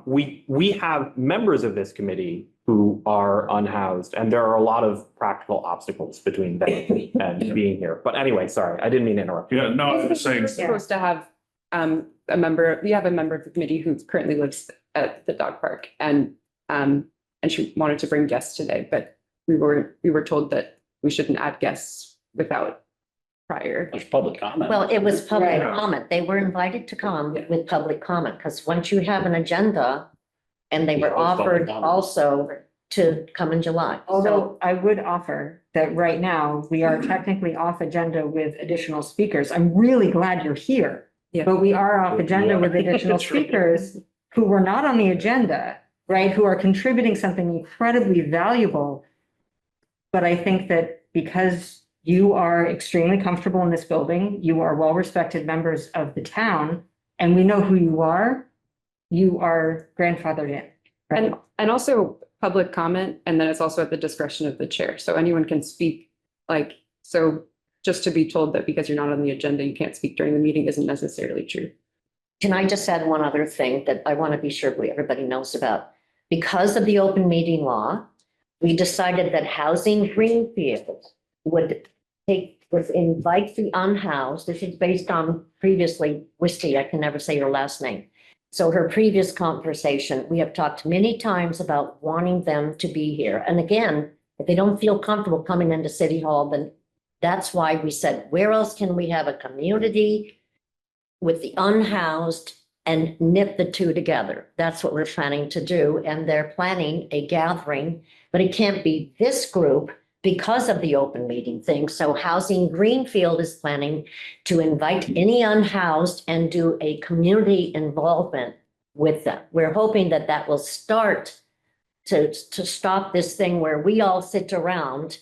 we have members of this committee who are unhoused, and there are a lot of practical obstacles between them and being here. But anyway, sorry, I didn't mean to interrupt. yeah, no, I'm just saying. We're supposed to have a member, we have a member of the committee who currently lives at the dog park, and she wanted to bring guests today, but we were told that we shouldn't add guests without prior. There's public comment. Well, it was public Right. comment. They were invited to come with public comment, because once you have an agenda, and they were Yeah, it was public offered comment. also to come in July. So Although I would offer that right now, we are technically off agenda with additional speakers. I'm really glad you're here. Yeah. But we are off agenda with additional True. speakers who were not on the agenda, right? Who are contributing something incredibly valuable. But I think that because you are extremely comfortable in this building, you are well-respected members of the town, and we know who you are grandfathered in. Right? And also public comment, and then it's also at the discretion of the chair. So anyone can speak, so just to be told that because you're not on the agenda, you can't speak during the meeting isn't necessarily true. can I just add one other thing that I want to be sure everybody knows about? Because of the open meeting law, we decided that Housing Greenfield would invite the unhoused. This is based on previously Wisty, I can never say her last name. So her previous conversation, we have talked many times about wanting them to be here. And again, if they don't feel comfortable coming into City Hall, then that's why we said, where else can we have a community with the unhoused and knit the two together? That's what we're planning to do. And they're planning a gathering, but it can't be this group because of the open meeting thing. So Housing Greenfield is planning to invite any unhoused and do a community involvement with them. We're hoping that that will start to stop this thing where we all sit around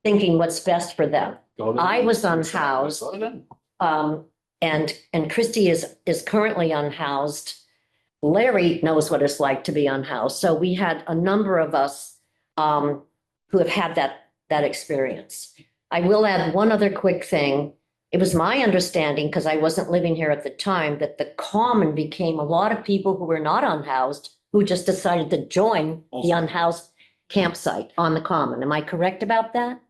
thinking what's best for them. I was unhoused. And Christy is currently unhoused. Larry knows what it's like to be unhoused. So we had a number of us who have had that experience. I will add one other quick thing. It was my understanding, because I wasn't living here at the time, that the common became a lot of people who were not unhoused, who just decided to join the unhoused campsite on the common. Am I correct about that?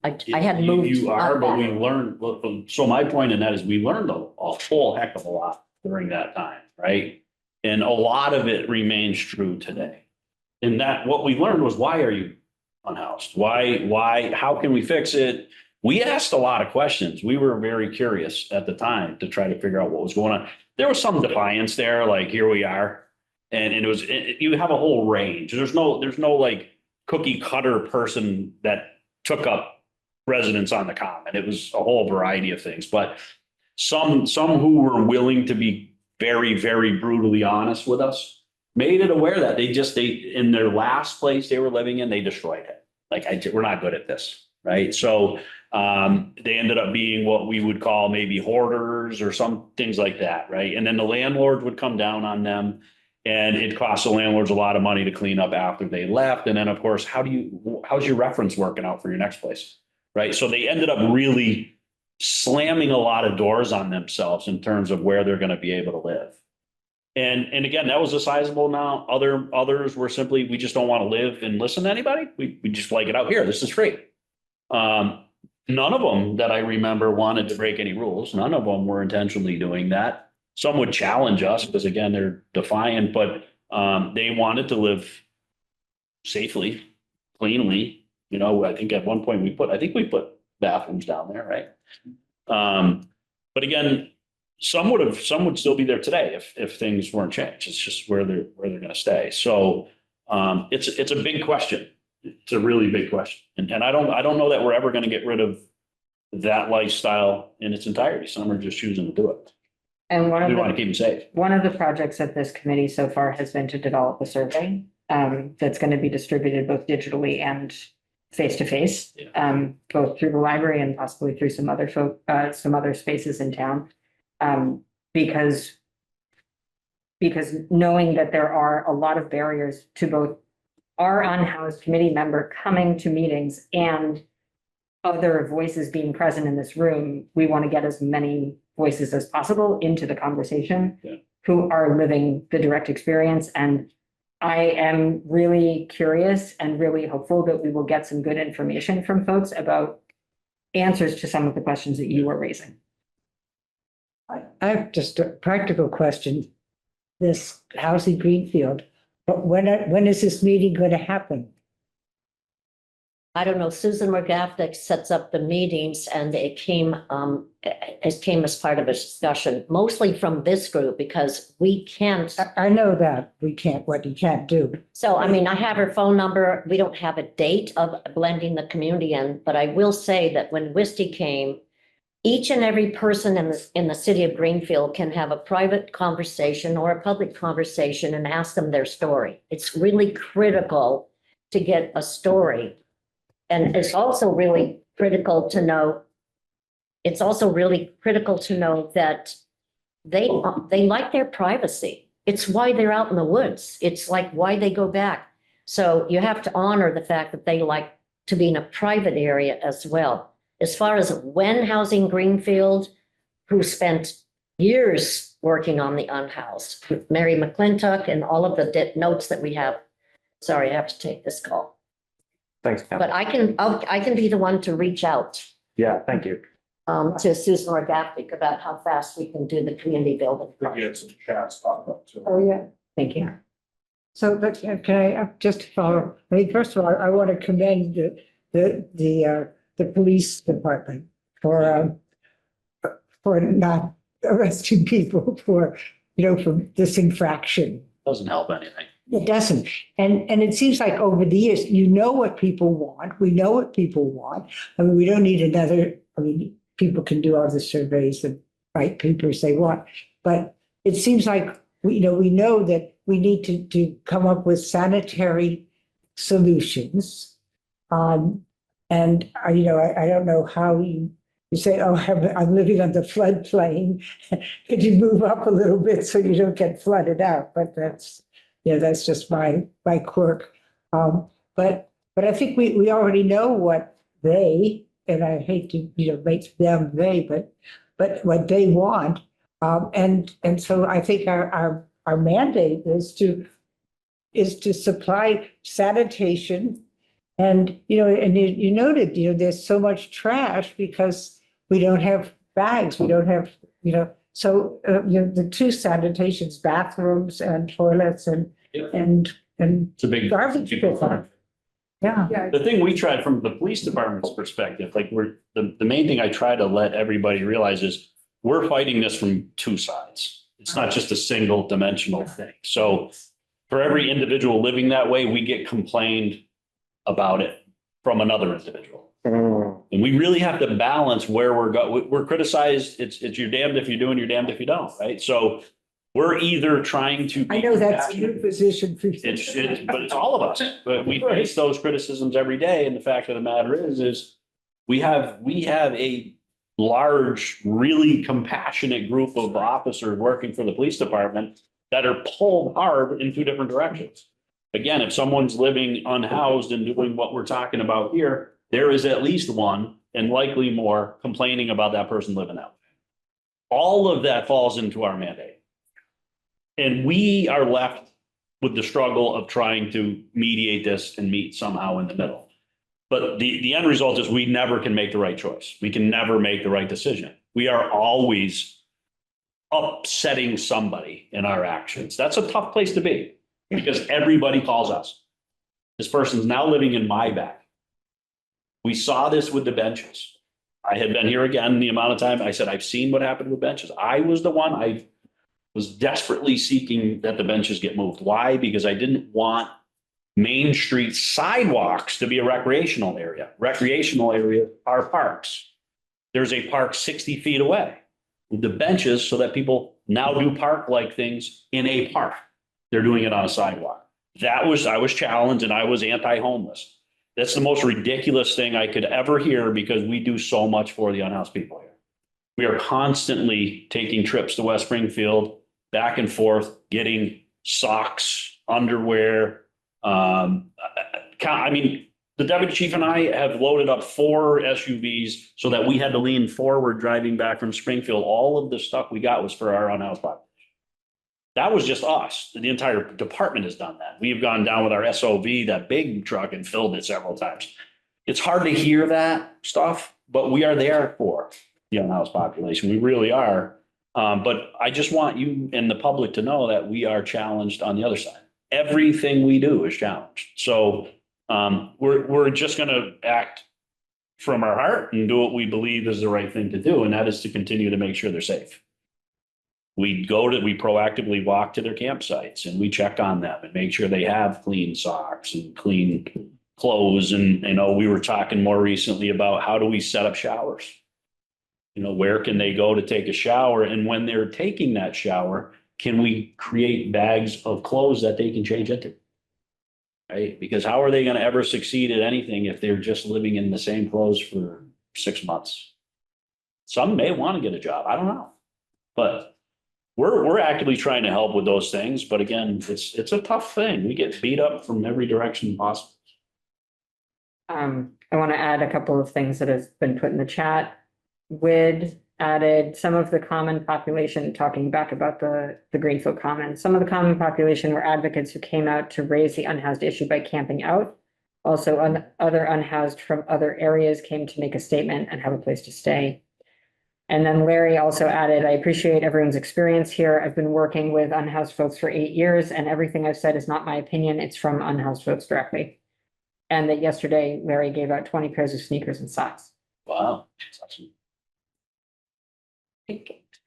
I had moved. You are, up but we that. learned, so my point in that is we learned a whole heck of a lot during that time, right? And a lot of it remains true today. And that, what we learned was, why are you unhoused? Why, how can we fix it? We asked a lot of questions. We were very curious at the time to try to figure out what was going on. There was some defiance there, like, here we are. And it was, you have a whole range. There's no like cookie cutter person that took up residents on the common. It was a whole variety of things, but some who were willing to be very, very brutally honest with us made it aware that they in their last place they were living in, they destroyed it. Like, we're not good at this, right? So they ended up being what we would call maybe hoarders or some things like that, right? And then the landlord would come down on them, and it cost the landlords a lot of money to clean up after they left. And then, of course, how's your reference working out for your next place? Right. So they ended up really slamming a lot of doors on themselves in terms of where they're going to be able to live. And again, that was a sizable amount. Others were simply, we just don't want to live and listen to anybody. We just like it out here. This is free. None of them that I remember wanted to break any rules. None of them were intentionally doing that. Some would challenge us because, again, they're defiant, but they wanted to live safely, cleanly. You know, I think at one point we put bathrooms down there, right? But again, some would still be there today if things weren't changed. It's just where they're going to stay. So it's a big question. It's a really big question, and I don't know that we're ever going to get rid of that lifestyle in its entirety. Some are just choosing to do it. And We want to keep them safe. one of the projects of this committee so far has been to develop a survey that's going to be distributed both digitally and face-to-face, both through the library and possibly through some other spaces in town. Because knowing that there are a lot of barriers to both our unhoused committee member coming to meetings and other voices being present in this room, we want to get as many voices as possible into the conversation who are living the direct experience. And I am really curious and really hopeful that we will get some good information from folks about answers to some of the questions that you were raising. I have just a practical question. This Housing Greenfield, but when is this meeting going to happen? I don't know, Susan Morgafnik sets up the meetings, and it came as part of a discussion, mostly from this group, because we can't. I know that we can't, what you can't do. So, I mean, I have her phone number. We don't have a date of blending the community in, but I will say that when Wisty came, each and every person in the city of Greenfield can have a private conversation or a public conversation and ask them their story. It's really critical to get a story. And it's also really critical to know, that they like their privacy. It's why they're out in the woods. It's like why they go back. So you have to honor the fact that they like to be in a private area as well. As far as when Housing Greenfield, who spent years working on the unhoused, with Mary McClintock and all of the notes that we have. Sorry, I have to take this call. Thanks, Ken. But I can be the one to reach out Yeah, thank you. to Susan or Gaffney about how fast we can do the community building. We get some chats popped up too. Oh, yeah. Thank you. So, but can I just follow? I mean, first of all, I want to commend the police department for not arresting people for, for this infraction. Doesn't help anything. It doesn't. And it seems like over the years, you know what people want. We know what people want. I mean, we don't need another, people can do all the surveys and write papers they want. But it seems like, we know that we need to come up with sanitary solutions. And, I don't know how you say, oh, I'm living on the floodplain. Could you move up a little bit so you don't get flooded out? But that's just my quirk. But I think we already know what they, and I hate to, make them they, but what they want. And so I think our mandate is to supply sanitation. And, and you noted, there's so much trash because we don't have bags, we don't have, so, the two sanitations, bathrooms and toilets and It's a big. garbage pickup. Yeah. Yeah, The thing we tried from the police department's perspective, like the main thing I try to let everybody realize is we're fighting this from two sides. It's not just a single dimensional thing. So for every individual living that way, we get complained about it from another individual. And we really have to balance where we're criticized. It's you're damned if you do and you're damned if you don't, right? So we're either trying to. I know that's a new position for you. But it's all of us, but we face those criticisms every day. And the fact of the matter is we have a large, really compassionate group of officers working for the police department that are pulled hard in two different directions. Again, if someone's living unhoused and doing what we're talking about here, there is at least one and likely more complaining about that person living out. All of that falls into our mandate. And we are left with the struggle of trying to mediate this and meet somehow in the middle. But the end result is we never can make the right choice. We can never make the right decision. We are always upsetting somebody in our actions. That's a tough place to be because everybody calls us. This person's now living in my back. We saw this with the benches. I had been here again the amount of time I said, I've seen what happened with benches. I was the one I was desperately seeking that the benches get moved. Why? Because I didn't want Main Street sidewalks to be a recreational area. Recreational areas are parks. There's a park 60 feet away with the benches so that people now do park-like things in a park. They're doing it on a sidewalk. I was challenged and I was anti-homeless. That's the most ridiculous thing I could ever hear because we do so much for the unhoused people here. We are constantly taking trips to West Springfield, back and forth, getting socks, underwear. The deputy chief and I have loaded up 4 SUVs so that we had to lean forward driving back from Springfield. All of the stuff we got was for our unhoused population. That was just us. The entire department has done that. We've gone down with our SOV, that big truck, and filled it several times. It's hard to hear that stuff, but we are there for the unhoused population. We really are. But I just want you and the public to know that we are challenged on the other side. Everything we do is challenged. So we're just going to act from our heart and do what we believe is the right thing to do. And that is to continue to make sure they're safe. We proactively walk to their campsites and we check on them and make sure they have clean socks and clean clothes. And, we were talking more recently about how do we set up showers? Where can they go to take a shower? And when they're taking that shower, can we create bags of clothes that they can change into? Right? Because how are they going to ever succeed at anything if they're just living in the same clothes for 6 months? Some may want to get a job. I don't know. But we're actively trying to help with those things. But again, it's a tough thing. We get beat up from every direction possible. I want to add a couple of things that have been put in the chat. WID added some of the common population, talking back about the Greenfield Commons. Some of the common population were advocates who came out to raise the unhoused issue by camping out. Also, other unhoused from other areas came to make a statement and have a place to stay. And then Larry also added, I appreciate everyone's experience here. I've been working with unhoused folks for 8 years, and everything I've said is not my opinion. It's from unhoused folks directly. And that yesterday, Larry gave out 20 pairs of sneakers and socks. Wow. That's awesome.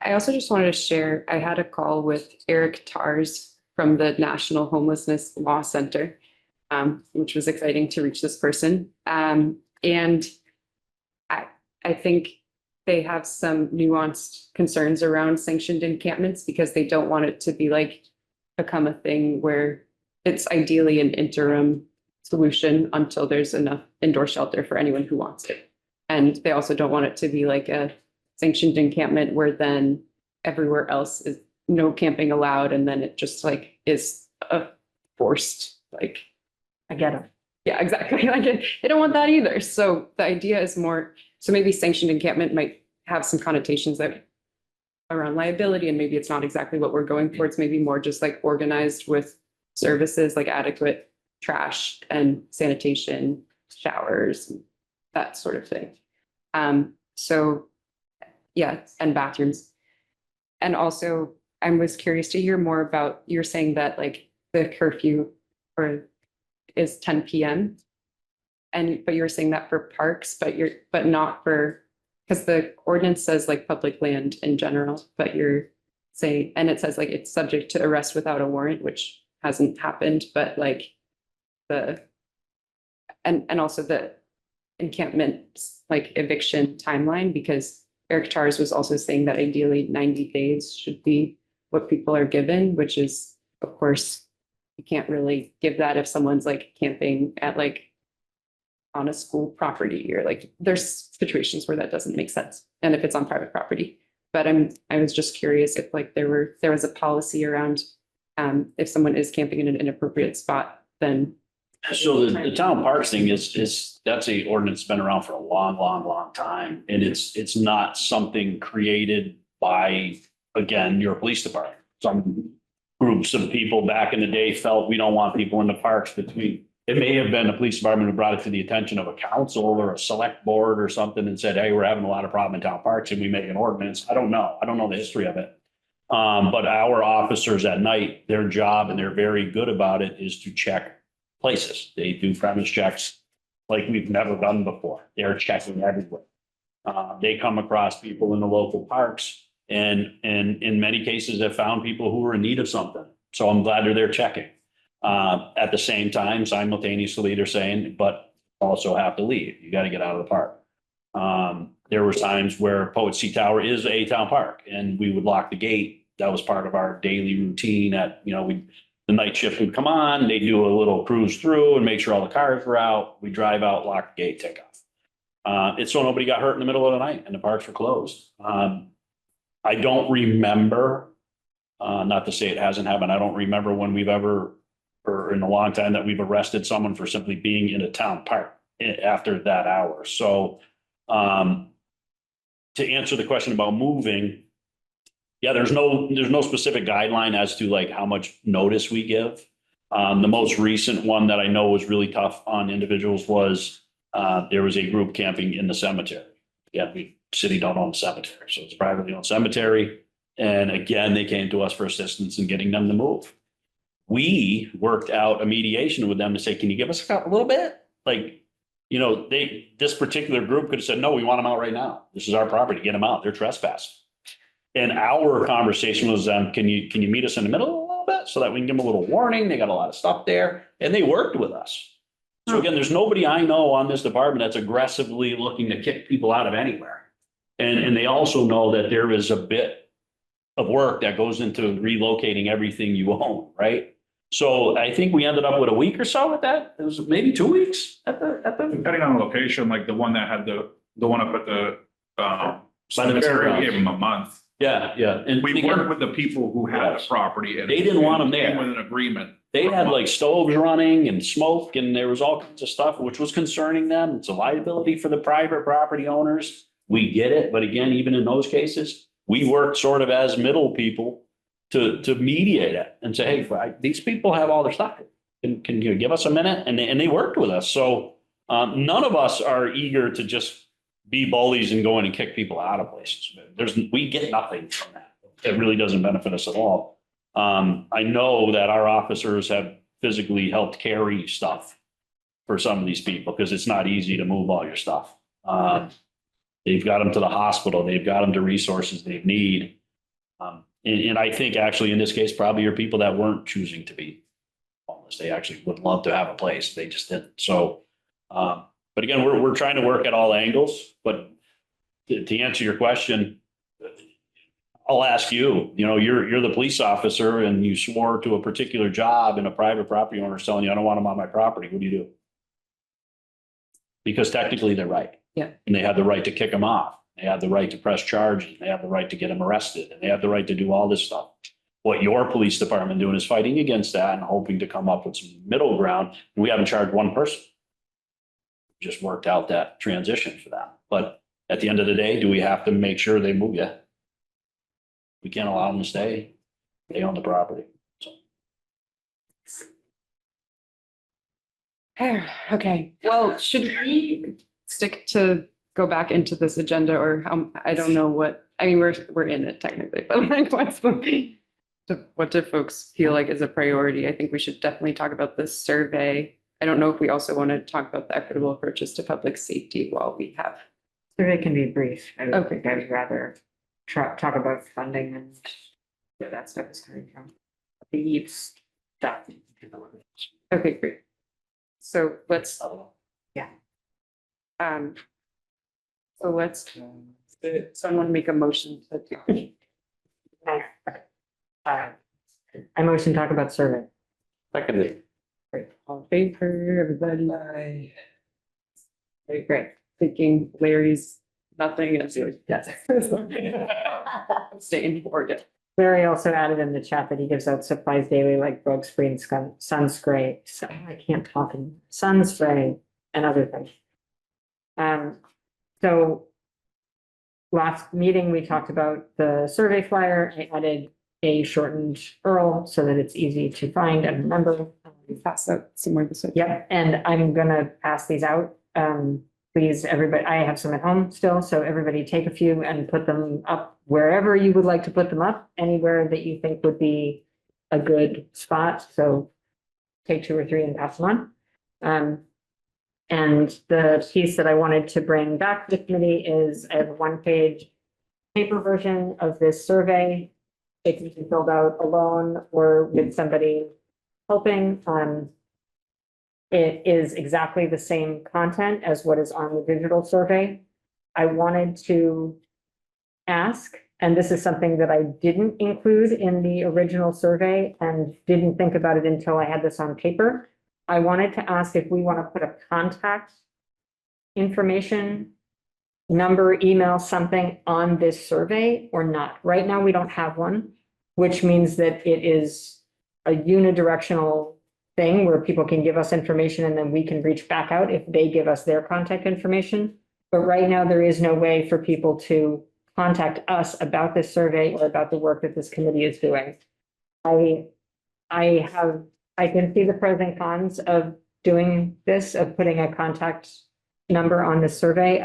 I also just wanted to share, I had a call with Eric Tars from the National Homelessness Law Center, which was exciting to reach this person. And I think they have some nuanced concerns around sanctioned encampments because they don't want it to be like become a thing where it's ideally an interim solution until there's enough indoor shelter for anyone who wants it. And they also don't want it to be like a sanctioned encampment where then everywhere else is no camping allowed. And then it just like is a forced, like, I get it. yeah, exactly. Like they don't want that either. So the idea is more, so maybe sanctioned encampment might have some connotations that around liability, and maybe it's not exactly what we're going towards, maybe more just like organized with services like adequate trash and sanitation, showers, that sort of thing. So yeah, and bathrooms. And also I was curious to hear more about, you're saying that like the curfew is 10 p.m. But you were saying that for parks, but not for, because the ordinance says like public land in general, but you're saying, and it says like it's subject to arrest without a warrant, which hasn't happened, but like and also the encampment like eviction timeline, because Eric Tars was also saying that ideally 90 days should be what people are given, which is, of course, you can't really give that if someone's like camping at like on a school property, or like there's situations where that doesn't make sense. And if it's on private property, but I was just curious if like there was a policy around if someone is camping in an inappropriate spot, then. So the town parks thing is that's a ordinance been around for a long time. And it's not something created by, again, your police department. Some groups of people back in the day felt we don't want people in the parks between. It may have been the police department who brought it to the attention of a council or a select board or something and said, hey, we're having a lot of problem in town parks and we make an ordinance. I don't know. I don't know the history of it. But our officers at night, their job, and they're very good about it, is to check places. They do premise checks like we've never done before. They're checking everywhere. They come across people in the local parks and in many cases have found people who are in need of something. So I'm glad they're there checking. At the same time, simultaneously, they're saying, but also have to leave. You got to get out of the park. There were times where Poet Sea Tower is a town park and we would lock the gate. That was part of our daily routine the night shift would come on, they do a little cruise through and make sure all the cars were out. We drive out, lock the gate, take off. It's so nobody got hurt in the middle of the night and the parks were closed. I don't remember, not to say it hasn't happened. I don't remember when we've ever, or in a long time, that we've arrested someone for simply being in a town park after that hour. So to answer the question about moving, yeah, there's no specific guideline as to like how much notice we give. The most recent one that I know was really tough on individuals was there was a group camping in the cemetery. Yeah, city don't own the cemetery, so it's a privately owned cemetery. And again, they came to us for assistance in getting them to move. We worked out a mediation with them to say, can you give us a little bit? Like, this particular group could have said, no, we want them out right now. This is our property, get them out. They're trespassing. And our conversation was, can you meet us in the middle a little bit so that we can give them a little warning? They got a lot of stuff there and they worked with us. So again, there's nobody I know on this department that's aggressively looking to kick people out of anywhere. And they also know that there is a bit of work that goes into relocating everything you own, right? So I think we ended up with a week or so with that. It was maybe 2 weeks at the. Depending on the location, like the one that had the one up at the cemetery, we gave them a month. Yeah. And We worked with the people who had the property and they didn't want them there. came with an agreement. They had like stoves running and smoke and there was all kinds of stuff, which was concerning them. It's a liability for the private property owners. We get it. But again, even in those cases, we worked sort of as middle people to mediate it and say, hey, these people have all their stuff. can you give us a minute? And they worked with us. So none of us are eager to just be bullies and go in and kick people out of places. We get nothing from that. It really doesn't benefit us at all. I know that our officers have physically helped carry stuff for some of these people because it's not easy to move all your stuff. They've got them to the hospital. They've got them to resources they need. And I think actually in this case, probably are people that weren't choosing to be homeless. They actually would love to have a place. They just didn't. So, but again, we're trying to work at all angles, but to answer your question, I'll ask you, you're the police officer and you swore to a particular job and a private property owner is telling you, I don't want them on my property. What do you do? Because technically they're right. Yeah. And they have the right to kick them off. They have the right to press charges. They have the right to get them arrested and they have the right to do all this stuff. What your police department doing is fighting against that and hoping to come up with some middle ground. And we haven't charged one person. Just worked out that transition for them. But at the end of the day, do we have to make sure they move? Yeah. We can't allow them to stay. They own the property. So. Okay, well, should we stick to go back into this agenda or how, I don't know we're in it technically, but like what do folks feel like is a priority? I think we should definitely talk about this survey. I don't know if we also want to talk about the equitable approaches to public safety while we have. Survey can be brief. I Okay. think I'd rather talk about funding and where that stuff is coming from. The stuff. Okay, great. So let's. Yeah. So let's, someone make a motion to do. I motion to talk about survey. Secondly. Great. All in favor, everybody? Great. Thinking Larry's nothing. Yes. Staying for it. Larry also added in the chat that he gives out supplies daily like bug spray and sunspray. So I can't talk in sunspray and other things. So last meeting, we talked about the survey flyer. I added a shortened URL so that it's easy to find and remember. Pass that somewhere this way. Yep, and I'm gonna pass these out. Please, everybody, I have some at home still, so everybody take a few and put them up wherever you would like to put them up, anywhere that you think would be a good spot. So take 2 or 3 and pass them on. And the piece that I wanted to bring back to the committee is I have a 1-page paper version of this survey. It can be filled out alone or with somebody helping. It is exactly the same content as what is on the digital survey. I wanted to ask, and this is something that I didn't include in the original survey and didn't think about it until I had this on paper. I wanted to ask if we want to put a contact information, number, email, something on this survey or not. Right now, we don't have one, which means that it is a unidirectional thing where people can give us information and then we can reach back out if they give us their contact information. But right now, there is no way for people to contact us about this survey or about the work that this committee is doing. I can see the pros and cons of doing this, of putting a contact number on the survey.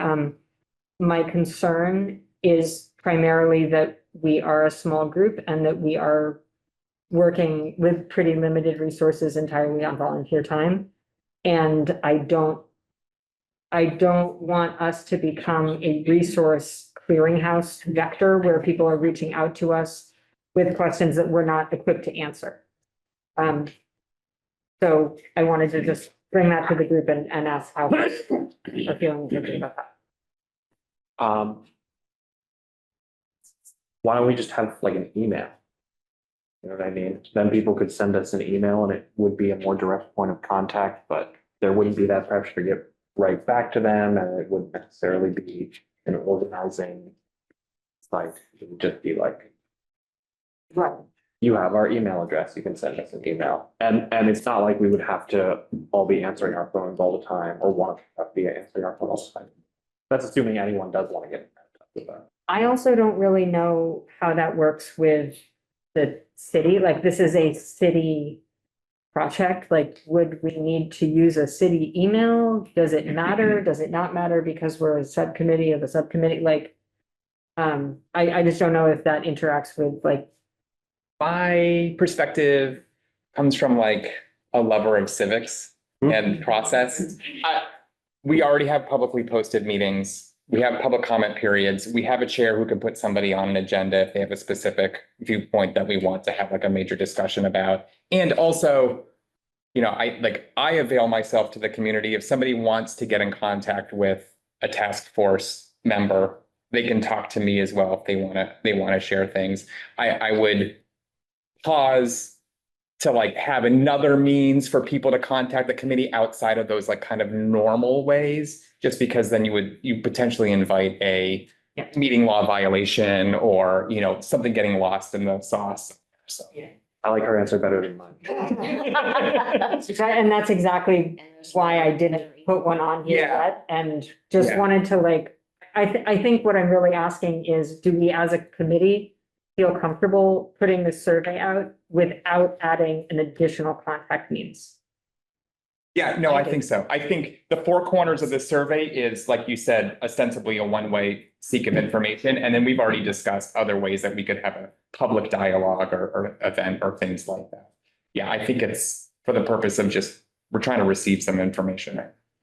My concern is primarily that we are a small group and that we are working with pretty limited resources entirely on volunteer time. And I don't want us to become a resource clearinghouse vector where people are reaching out to us with questions that we're not equipped to answer. So I wanted to just bring that to the group and ask how are feeling about that. Why don't we just have like an email? You know what I mean? Then people could send us an email and it would be a more direct point of contact, but there wouldn't be that pressure to get right back to them and it wouldn't necessarily be an organizing site. It would just be like, Right. you have our email address, you can send us an email. And it's not like we would have to all be answering our phones all the time or want to be answering our phones all the time. That's assuming anyone does want to get in touch with that. I also don't really know how that works with the city. Like this is a city project, like, would we need to use a city email? Does it matter? Does it not matter because we're a subcommittee of a subcommittee? Like, I just don't know if that interacts with like, My perspective comes from like a lover of civics and process. We already have publicly posted meetings. We have public comment periods. We have a chair who can put somebody on an agenda if they have a specific viewpoint that we want to have like a major discussion about. And also, I avail myself to the community. If somebody wants to get in contact with a task force member, they can talk to me as well if they want to share things. I would pause to like have another means for people to contact the committee outside of those like kind of normal ways, just because then you potentially invite a meeting law violation or, something getting lost in the sauce. So. I like her answer better than mine. and that's exactly why I didn't put one on here Yeah. yet, and just Yeah. wanted to like, I think what I'm really asking is, do we as a committee feel comfortable putting this survey out without adding an additional contact means? Yeah, no, I think so. I think the four corners of this survey is, like you said, ostensibly a one-way seek of information. And then we've already discussed other ways that we could have a public dialogue or event or things like that. Yeah, I think it's for the purpose of we're trying to receive some information.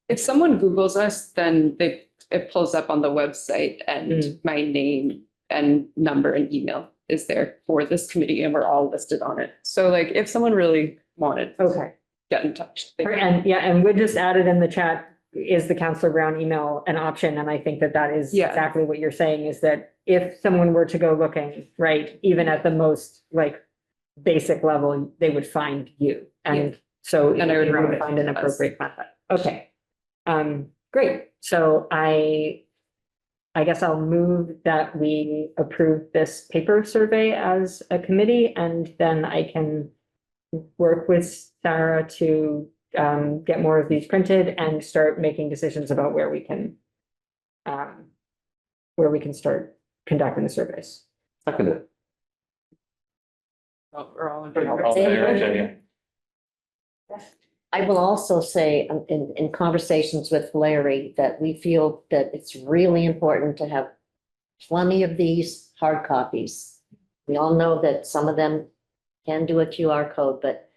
If someone Googles us, then it pulls up on the website and my name and number and email is there for this committee and we're all listed on it. So like if someone really wanted, Okay. get in touch. And we just added in the chat, is the Counselor Brown email an option? And I think that is exactly what you're saying, is that if someone were to go looking, right, even at the most like basic level, they would find you. And so And I would route it find an to us. appropriate contact. Okay. Great. So I guess I'll move that we approve this paper survey as a committee, and then I can work with Sarah to get more of these printed and start making decisions about where we can start conducting the surveys. Seconded. We're all in favor. All there, yeah. I will also say in conversations with Larry that we feel that it's really important to have plenty of these hard copies. We all know that some of them can do a QR code, but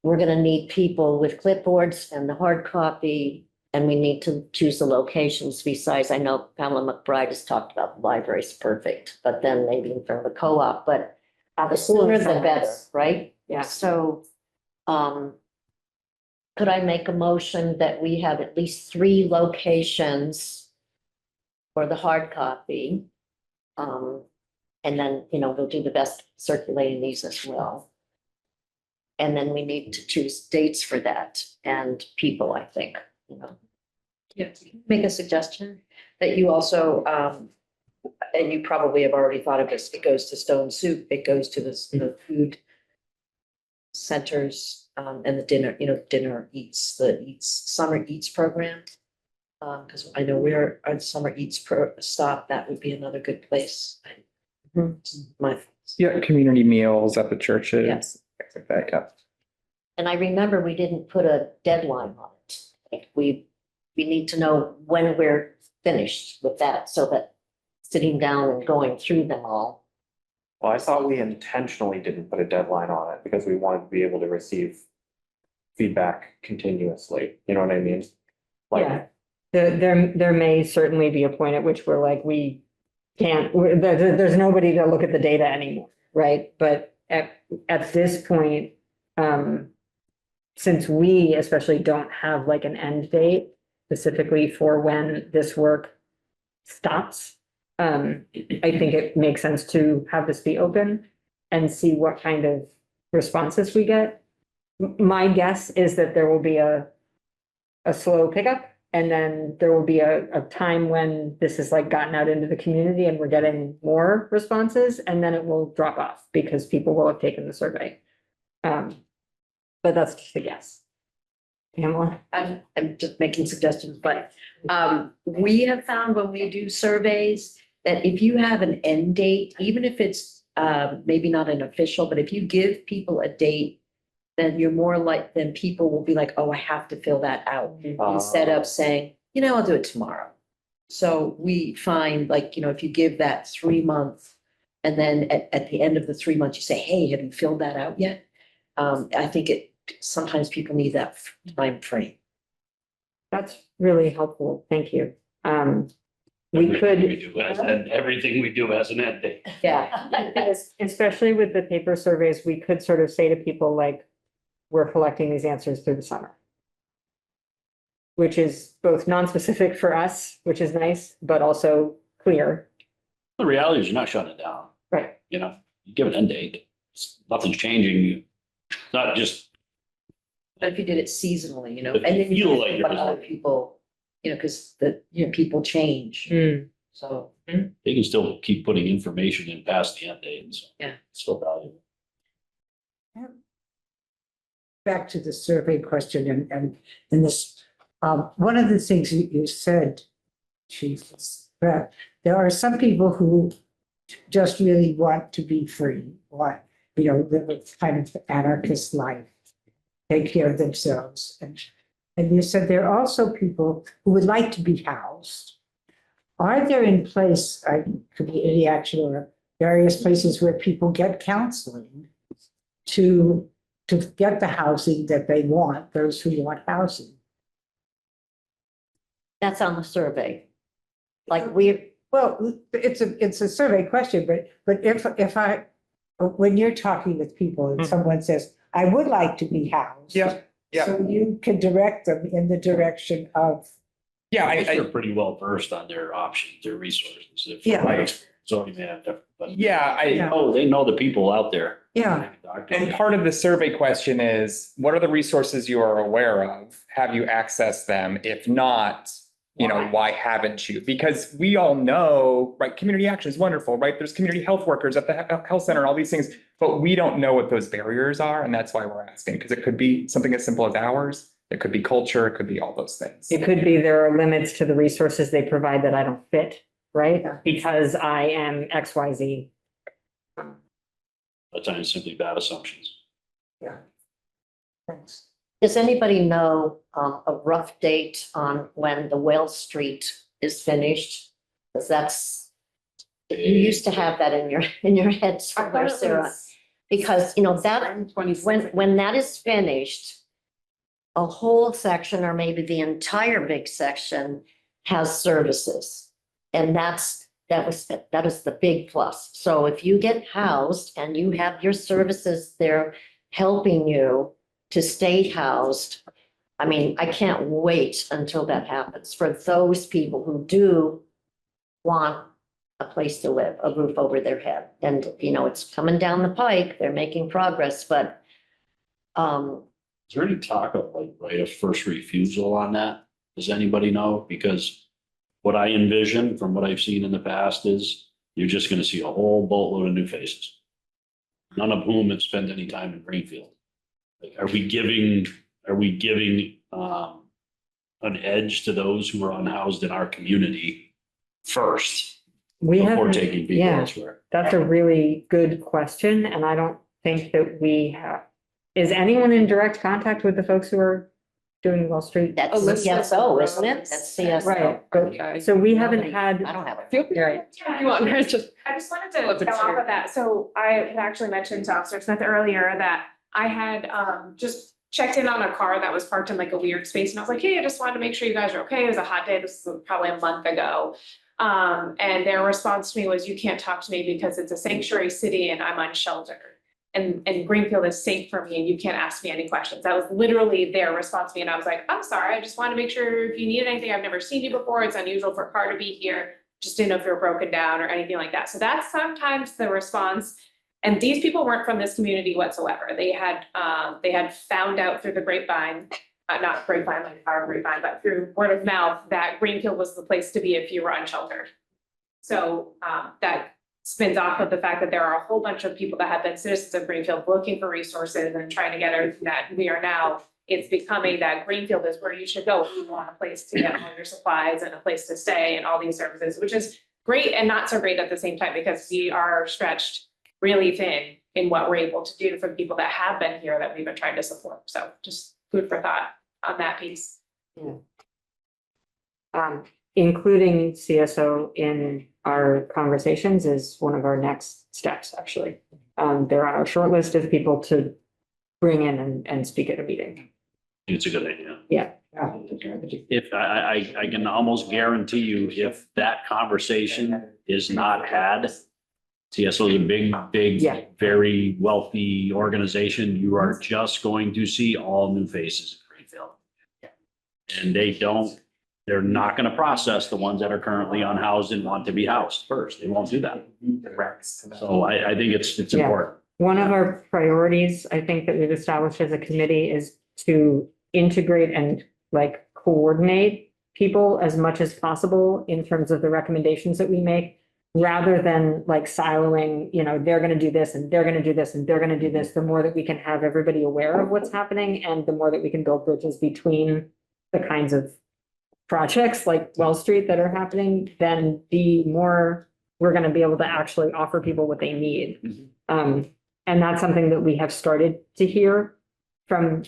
we're gonna need people with clipboards and the hard copy, and we need to choose the locations. Besides, I know Pamela McBride has talked about the library's perfect, but then maybe in front of the co-op, but the sooner the better, right? Yeah. So, could I make a motion that we have at least 3 locations for the hard copy? And then, we'll do the best circulating these as well. And then we need to choose dates for that and people, I think, Yes, make a suggestion that you also, and you probably have already thought of this, it goes to Stone Soup, it goes to the food centers, and the summer eats program. Because I know we're on summer eats stop, that would be another good place. My thoughts. Yeah, community meals at the churches. Yes. Things like that, yeah. and I remember we didn't put a deadline on it. Like, we need to know when we're finished with that, so that sitting down and going through them all. Well, I thought we intentionally didn't put a deadline on it because we wanted to be able to receive feedback continuously. You know what I mean? Yeah. There may certainly be a point at which we're like, we can't, there's nobody to look at the data anymore, right? But at this point, since we especially don't have like an end date specifically for when this work stops, I think it makes sense to have this be open and see what kind of responses we get. My guess is that there will be a slow pickup, and then there will be a time when this has like gotten out into the community and we're getting more responses, and then it will drop off because people will have taken the survey. But that's just a guess. Pamela? I'm just making suggestions, but we have found when we do surveys that if you have an end date, even if it's maybe not an official, but if you give people a date then you're more like, then people will be like, oh, I have to fill that out. Instead of saying, I'll do it tomorrow. So we find like, if you give that 3 month, and then at the end of the 3 months, you say, hey, have you filled that out yet? I think sometimes people need that time frame. That's really helpful. Thank you. We Everything we do has an end date. Yeah. especially with the paper surveys, we could sort of say to people like, we're collecting these answers through the summer. Which is both non-specific for us, which is nice, but also clear. The reality is you're not shutting it down. Right. You give an end date. Nothing's changing. It's not just. But if you did it seasonally, If and you then feel you like think you're- about other people, because people change. So, They can still keep putting information in past the end date. So Yeah. it's still valuable. Back to the survey question and this, one of the things you said, Chief, is that there are some people who just really want to be free, live a kind of anarchist life, take care of themselves. And you said there are also people who would like to be housed. Are there in place, community action or various places where people get counseling to get the housing that they want, those who want housing? That's on the survey. Like Well, it's a survey question, but when you're talking with people and someone says, I would like to be housed. Yeah. So you can direct them in the direction of. Yeah, They're pretty well versed on their options, their resources. If Yeah. my experience, so you may have different, but yeah, they know the people out there. Yeah. And part of the survey question is, what are the resources you are aware of? Have you accessed them? If not, why haven't you? Because we all know, right, community action is wonderful, right? There's community health workers at the health center, all these things, but we don't know what those barriers are. And that's why we're asking, because it could be something as simple as hours. It could be culture. It could be all those things. It could be there are limits to the resources they provide that I don't fit, right? Because I am XYZ. At times simply bad assumptions. Yeah. Thanks. Does anybody know a rough date on when the Whale Street is finished? Because you used to have that in your head somewhere, Sarah. Because, that, when that is finished, a whole section or maybe the entire big section has services. And that is the big plus. So if you get housed and you have your services there helping you to stay housed, I can't wait until that happens for those people who do want a place to live, a roof over their head. And, it's coming down the pike, they're making progress, but Is there any talk of right of first refusal on that? Does anybody know? Because what I envision from what I've seen in the past is you're just gonna see a whole boatload of new faces. None of whom have spent any time in Greenfield. Are we giving an edge to those who are unhoused in our community first before taking people elsewhere? That's a really good question, and I don't think that we have. Is anyone in direct contact with the folks who are doing Wall Street? that's Elizabeth CSO, isn't it? Rose. That's CSO. Right, but, so we haven't had. I don't have it. Right. Yeah, I just wanted to Love go it off too. of that. So I had actually mentioned to Officer Smith earlier that I had just checked in on a car that was parked in like a weird space. And I was like, hey, I just wanted to make sure you guys are okay. It was a hot day. This was probably a month ago. And their response to me was, you can't talk to me because it's a sanctuary city and I'm unsheltered. And Greenfield is safe for me and you can't ask me any questions. That was literally their response to me. And I was like, I'm sorry, I just want to make sure if you needed anything, I've never seen you before. It's unusual for a car to be here. Just didn't know if you were broken down or anything like that. So that's sometimes the response. And these people weren't from this community whatsoever. They had found out through the grapevine, not grapevine like our grapevine, but through word of mouth that Greenfield was the place to be if you were unsheltered. So that spins off of the fact that there are a whole bunch of people that have been citizens of Greenfield looking for resources and trying to get everything that we are now. It's becoming that Greenfield is where you should go if you want a place to get all your supplies and a place to stay and all these services, which is great and not so great at the same time because we are stretched really thin in what we're able to do for the people that have been here that we've been trying to support. So just food for thought on that piece. Including CSO in our conversations is one of our next steps, actually. They're on our short list of people to bring in and speak at a meeting. It's a good idea. Yeah. If I can almost guarantee you, if that conversation is not had, CSO is a big, Yeah. very wealthy organization. You are just going to see all new faces in Greenfield. And they're not going to process the ones that are currently unhoused and want to be housed first. They won't do that. So I think it's Yeah. important. One of our priorities, I think, that we've established as a committee is to integrate and like coordinate people as much as possible in terms of the recommendations that we make, rather than like siloing, they're going to do this and they're going to do this and they're going to do this. The more that we can have everybody aware of what's happening, and the more that we can build bridges between the kinds of projects like Well Street that are happening, then the more we're going to be able to actually offer people what they need. And that's something that we have started to hear from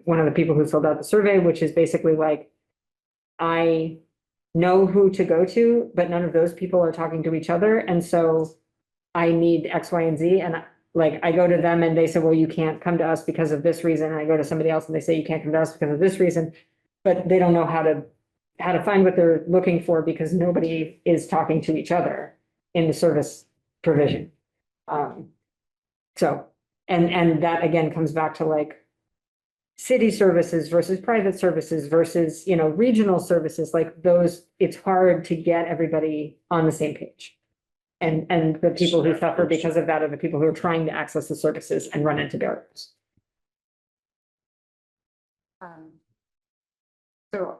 one of the people who filled out the survey, which is basically like, I know who to go to, but none of those people are talking to each other. And so I need X, Y, and Z. And like, I go to them and they say, well, you can't come to us because of this reason. And I go to somebody else and they say, you can't come to us because of this reason. But they don't know how to find what they're looking for, because nobody is talking to each other in the service provision. So, and that again comes back to like city services versus private services versus, regional services, like those, it's hard to get everybody on the same page. And the people who suffer because of that are the people who are trying to access the services and run into barriers. So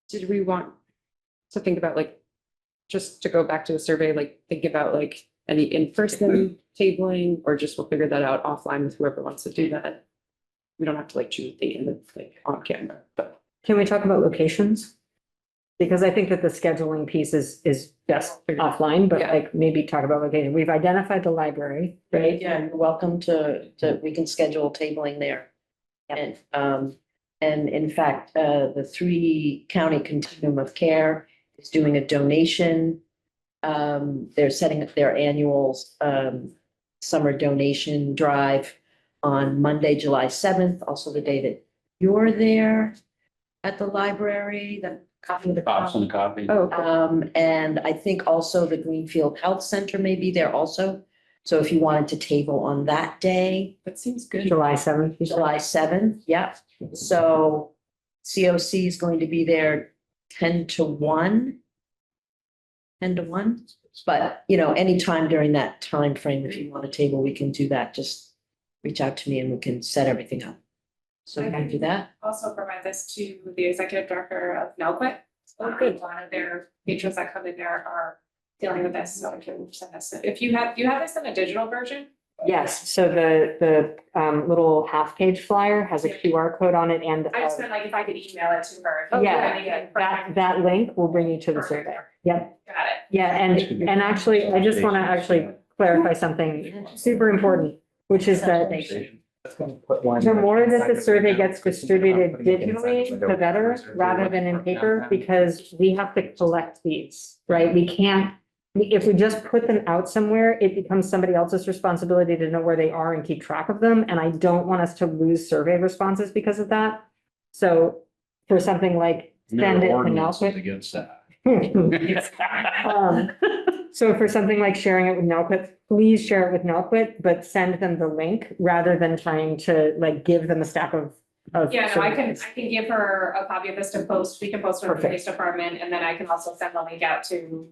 did we want to think about like, just to go back to the survey, like think about like any in-person tabling, or just we'll figure that out offline with whoever wants to do that? We don't have to like choose a date and like on camera, but. Can we talk about locations? Because I think that the scheduling piece is best offline, but Yeah. like maybe talk about location. We've identified the library, right? Yeah, you're welcome we can schedule tabling there. And in fact, the 3-county continuum of care is doing a donation. They're setting up their annual summer donation drive on Monday, July 7th, also the day that you're there at the library, the coffee with the Pops and coffee. Oh, okay. and I think also the Greenfield Health Center may be there also. So if you wanted to table on that day, That seems good. July 7th. July 7th, yeah. So COC is going to be there 10 to 1. 10 to 1, but anytime during that time frame, if you want a table, we can do that. Just reach out to me and we can set everything up. So we can do that. Also provide this to the executive director of Nelquit. Oh, good. A lot of their patrons that come in there are dealing with this, so I can send this. If you have this in a digital version? Yes, so the little half-page flyer has a QR code on it, and I just meant like if I could email it to her. yeah, that link will bring you to the survey. Yep. Got it. Yeah, and actually, I just want to actually clarify something super important, which is that the more that the survey gets distributed digitally, the better, rather than in paper, because we have to collect these, right? We can't, if we just put them out somewhere, it becomes somebody else's responsibility to know where they are and keep track of them. And I don't want us to lose survey responses because of that. So for something like send it to Nelquit. Against that. So for something like sharing it with Nelquit, please share it with Nelquit, but send them the link rather than trying to like give them a stack of. Yeah, no, I can surveys. give her a copy of this to post. We can post it on the Perfect. police department, and then I can also send the link out to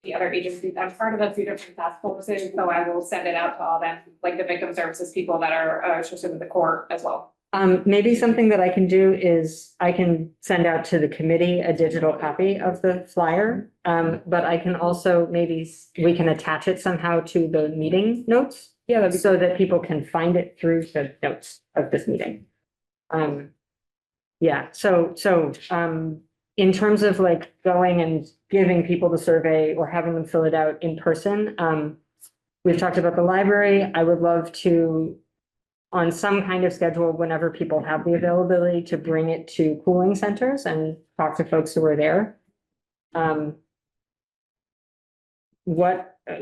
the other agencies. I'm part of the few different task forces, so I will send it out to all them, like the victim services people that are associated with the court as well. Maybe something that I can do is I can send out to the committee a digital copy of the flyer. But I can also, maybe we can attach it somehow to the meeting notes. Yeah, that'd be So that people can find it through the notes of this meeting. Yeah, so in terms of like going and giving people the survey or having them fill it out in person, we've talked about the library. I would love to, on some kind of schedule, whenever people have the availability, to bring it to cooling centers and talk to folks who are there.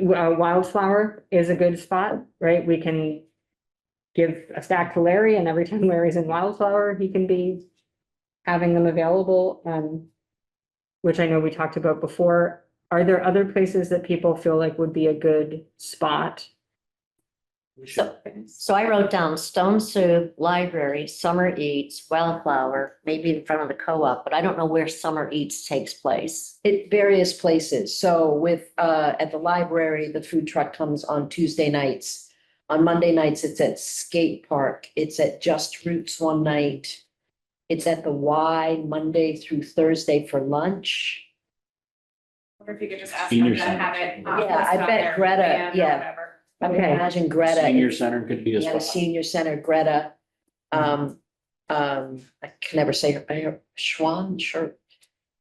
Wildflower is a good spot, right? We can give a stack to Larry, and every time Larry's in Wildflower, he can be having them available, which I know we talked about before. Are there other places that people feel like would be a good spot? So I wrote down Stone Soup, Library, Summer Eats, Wildflower, maybe in front of the co-op, but I don't know where Summer Eats takes place. It various places. So with, at the library, the food truck comes on Tuesday nights. On Monday nights, it's at Skate Park. It's at Just Roots one night. It's at the Y Monday through Thursday for lunch. Or if you could just ask Senior them to center. have it. Yeah, I bet Greta, yeah. I would Okay. imagine Greta. Senior center could be a Yeah, the spot. senior center, Greta. I can never say her, Schwan, sure.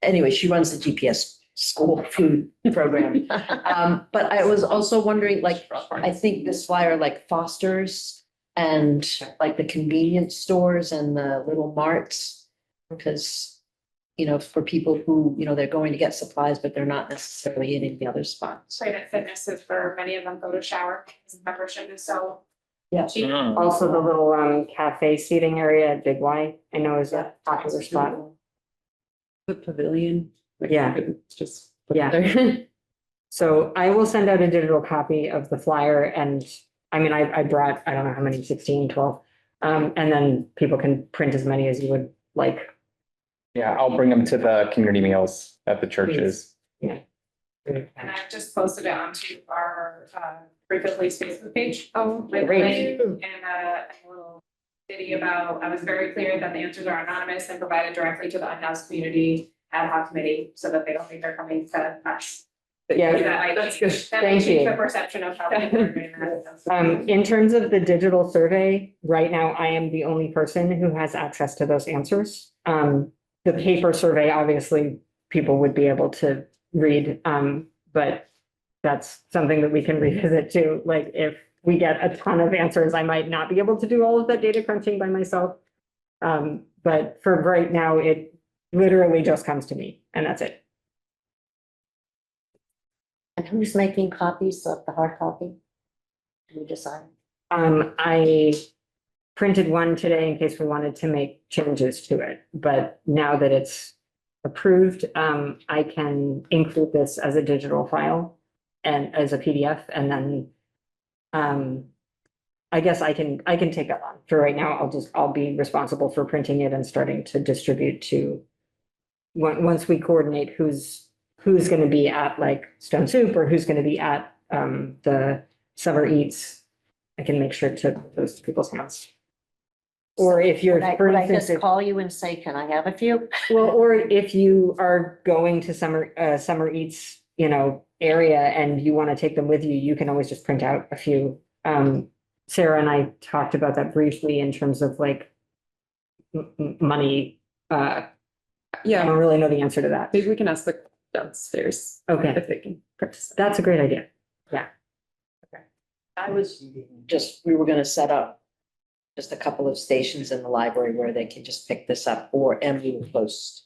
Anyway, she runs the GPS school food program. But I was also wondering, like, I think this flyer like Foster's and like the convenience stores and the little marts. Because, you know, for people who, you know, they're going to get supplies, but they're not necessarily hitting the other spots. Planet Fitness is for many of them go to shower, because membership is so Yeah. cheap. Also, the little cafe seating area at Big Y, I know is a popular spot. The pavilion. like, Yeah. It's just. Yeah. So I will send out a digital copy of the flyer, and I mean, I brought, I don't know how many, 16, 12. And then people can print as many as you would like. Yeah, I'll bring them to the community meals at the churches. And I've just posted it onto our Greenfield Police Facebook page. Oh, With great. a link and a little video about, I was very clear that the answers are anonymous and provided directly to the unhoused community ad hoc committee, so that they don't think they're coming to us. Yeah, That might that's good. change- that might Thank change you. the perception of how people are doing that. in terms of the digital survey, right now, I am the only person who has access to those answers. The paper survey, obviously, people would be able to read, but that's something that we can revisit too. Like, if we get a ton of answers, I might not be able to do all of that data crunching by myself. But for right now, it literally just comes to me, and that's it. And who's making copies of the hard copy? Can you decide? I printed one today in case we wanted to make changes to it, but now that it's approved, I can include this as a digital file and as a PDF, and then I guess I can take that on. For right now, I'll be responsible for printing it and starting to distribute to once we coordinate who's gonna be at like Stone Soup or who's gonna be at the Summer Eats. I can make sure to put those to people's hands. Or if you're, for Would I instance, just call you and say, can I have a few? well, or if you are going to Summer Eats, you know, area and you want to take them with you, you can always just print out a few. Sarah and I talked about that briefly in terms of like money. I Yeah, don't really know the answer to that. maybe we can ask the downstairs Okay, if they can practice. that's a great idea. I was just, we were gonna set up just a couple of stations in the library where they can just pick this up, or we will post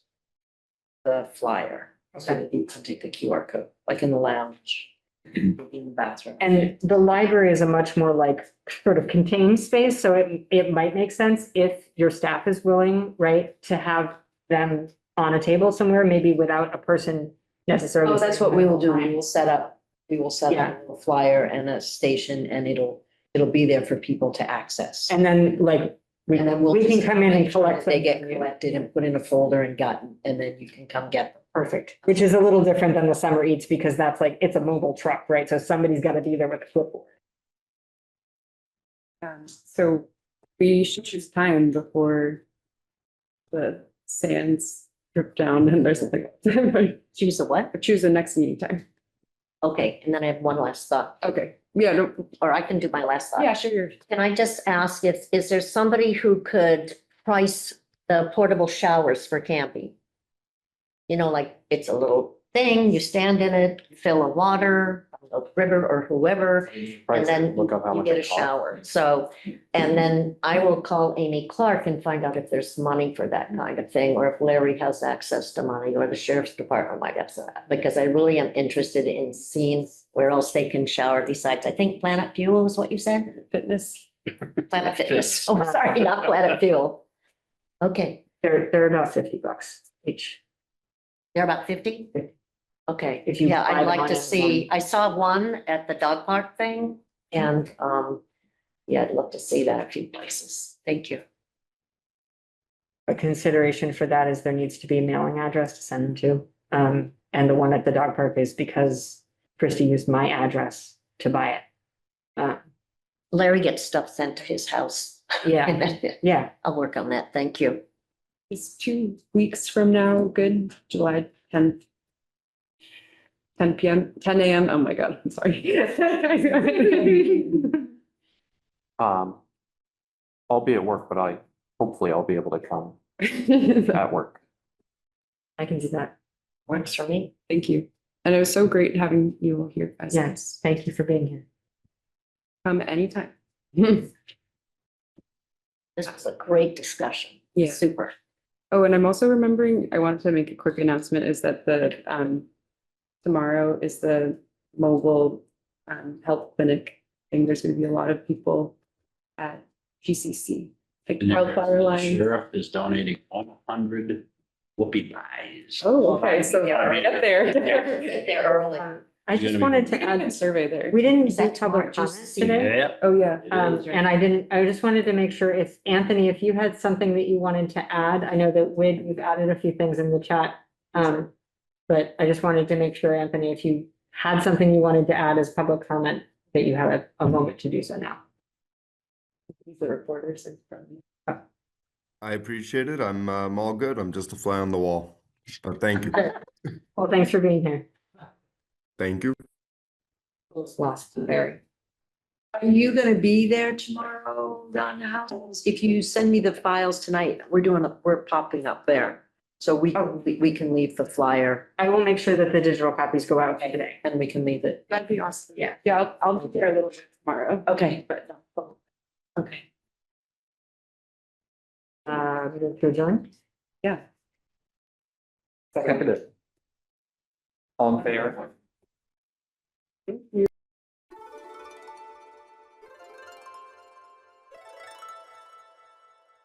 the flyer, so that you can take the QR code, like in the lounge, in the bathroom. And the library is a much more like sort of contained space, so it might make sense if your staff is willing, right, to have them on a table somewhere, maybe without a person necessarily. Oh, that's what we will do. We will set up Yeah. a little flyer and a station, and it'll be there for people to access. And then like, we And then we'll can just come in and make sure collect. that They get them. collected and put in a folder and then you can come get them. Perfect, which is a little different than the Summer Eats because that's like, it's a mobile truck, right? So somebody's got to be there with a clipboard. So we should choose time before the sands drip down and there's something. Choose a what? Choose the next meeting time. Okay, and then I have one last thought, Okay, yeah, no, or I can do my last thought. yeah, sure. Can I just ask is there somebody who could price the portable showers for camping? You know, like it's a little thing, you stand in it, fill of water, the river or whoever, and then Look up how you much get a it costs. shower. So, and then I will call Amy Clark and find out if there's money for that kind of thing, or if Larry has access to money, or the sheriff's department might have that. Because I really am interested in seeing where else they can shower besides, I think Planet Fuel is what you said? Fitness. Planet Fitness. Oh, sorry, not Planet Fuel. Okay, They're about $50 each. they're about 50? Okay, If you yeah, buy I'd them like on to see, Amazon. I saw one at the dog park thing and, yeah, I'd love to see that a few places. Thank you. A consideration for that is there needs to be a mailing address to send them to. And the one at the dog park is because Christie used my address to buy it. Larry gets stuff sent to his house. Yeah, yeah. I'll work on that. Thank you. Is 2 weeks from now good? July 10th. 10 PM, 10 AM. Oh my God, I'm sorry. I'll be at work, but hopefully I'll be able to come at work. I can do that. Works for me. Thank you. And it was so great having you all here, guys. Yes, thank you for being here. Come anytime. This was a great discussion. Yeah. Super. Oh, and I'm also remembering, I wanted to make a quick announcement is that tomorrow is the mobile health clinic thing. There's gonna be a lot of people at GCC. Like wildfire line. Sheriff is donating 100 whoopie pies. Oh, okay, so right up there. They're early. I just wanted to add, Survey there. we didn't Is do that tomorrow? public comment today. Yeah. Oh, yeah. And I just wanted to make sure if, Anthony, if you had something that you wanted to add, I know that you've added a few things in the chat. But I just wanted to make sure, Anthony, if you had something you wanted to add as public comment, that you have a moment to do so now. The reporters in front of me. I appreciate it. I'm all good. I'm just a fly on the wall. But thank you. Well, thanks for being here. Thank you. Lost Barry. Are you gonna be there tomorrow, Unhoused? If you send me the files tonight, we're popping up there. So we can leave the flyer I will make sure that the digital copies go out today. and we can leave it. That'd be awesome. Yeah. Yeah, I'll be there a little bit tomorrow. Okay, But no. okay. To adjourn? Yeah. Second. All in favor? Thank you.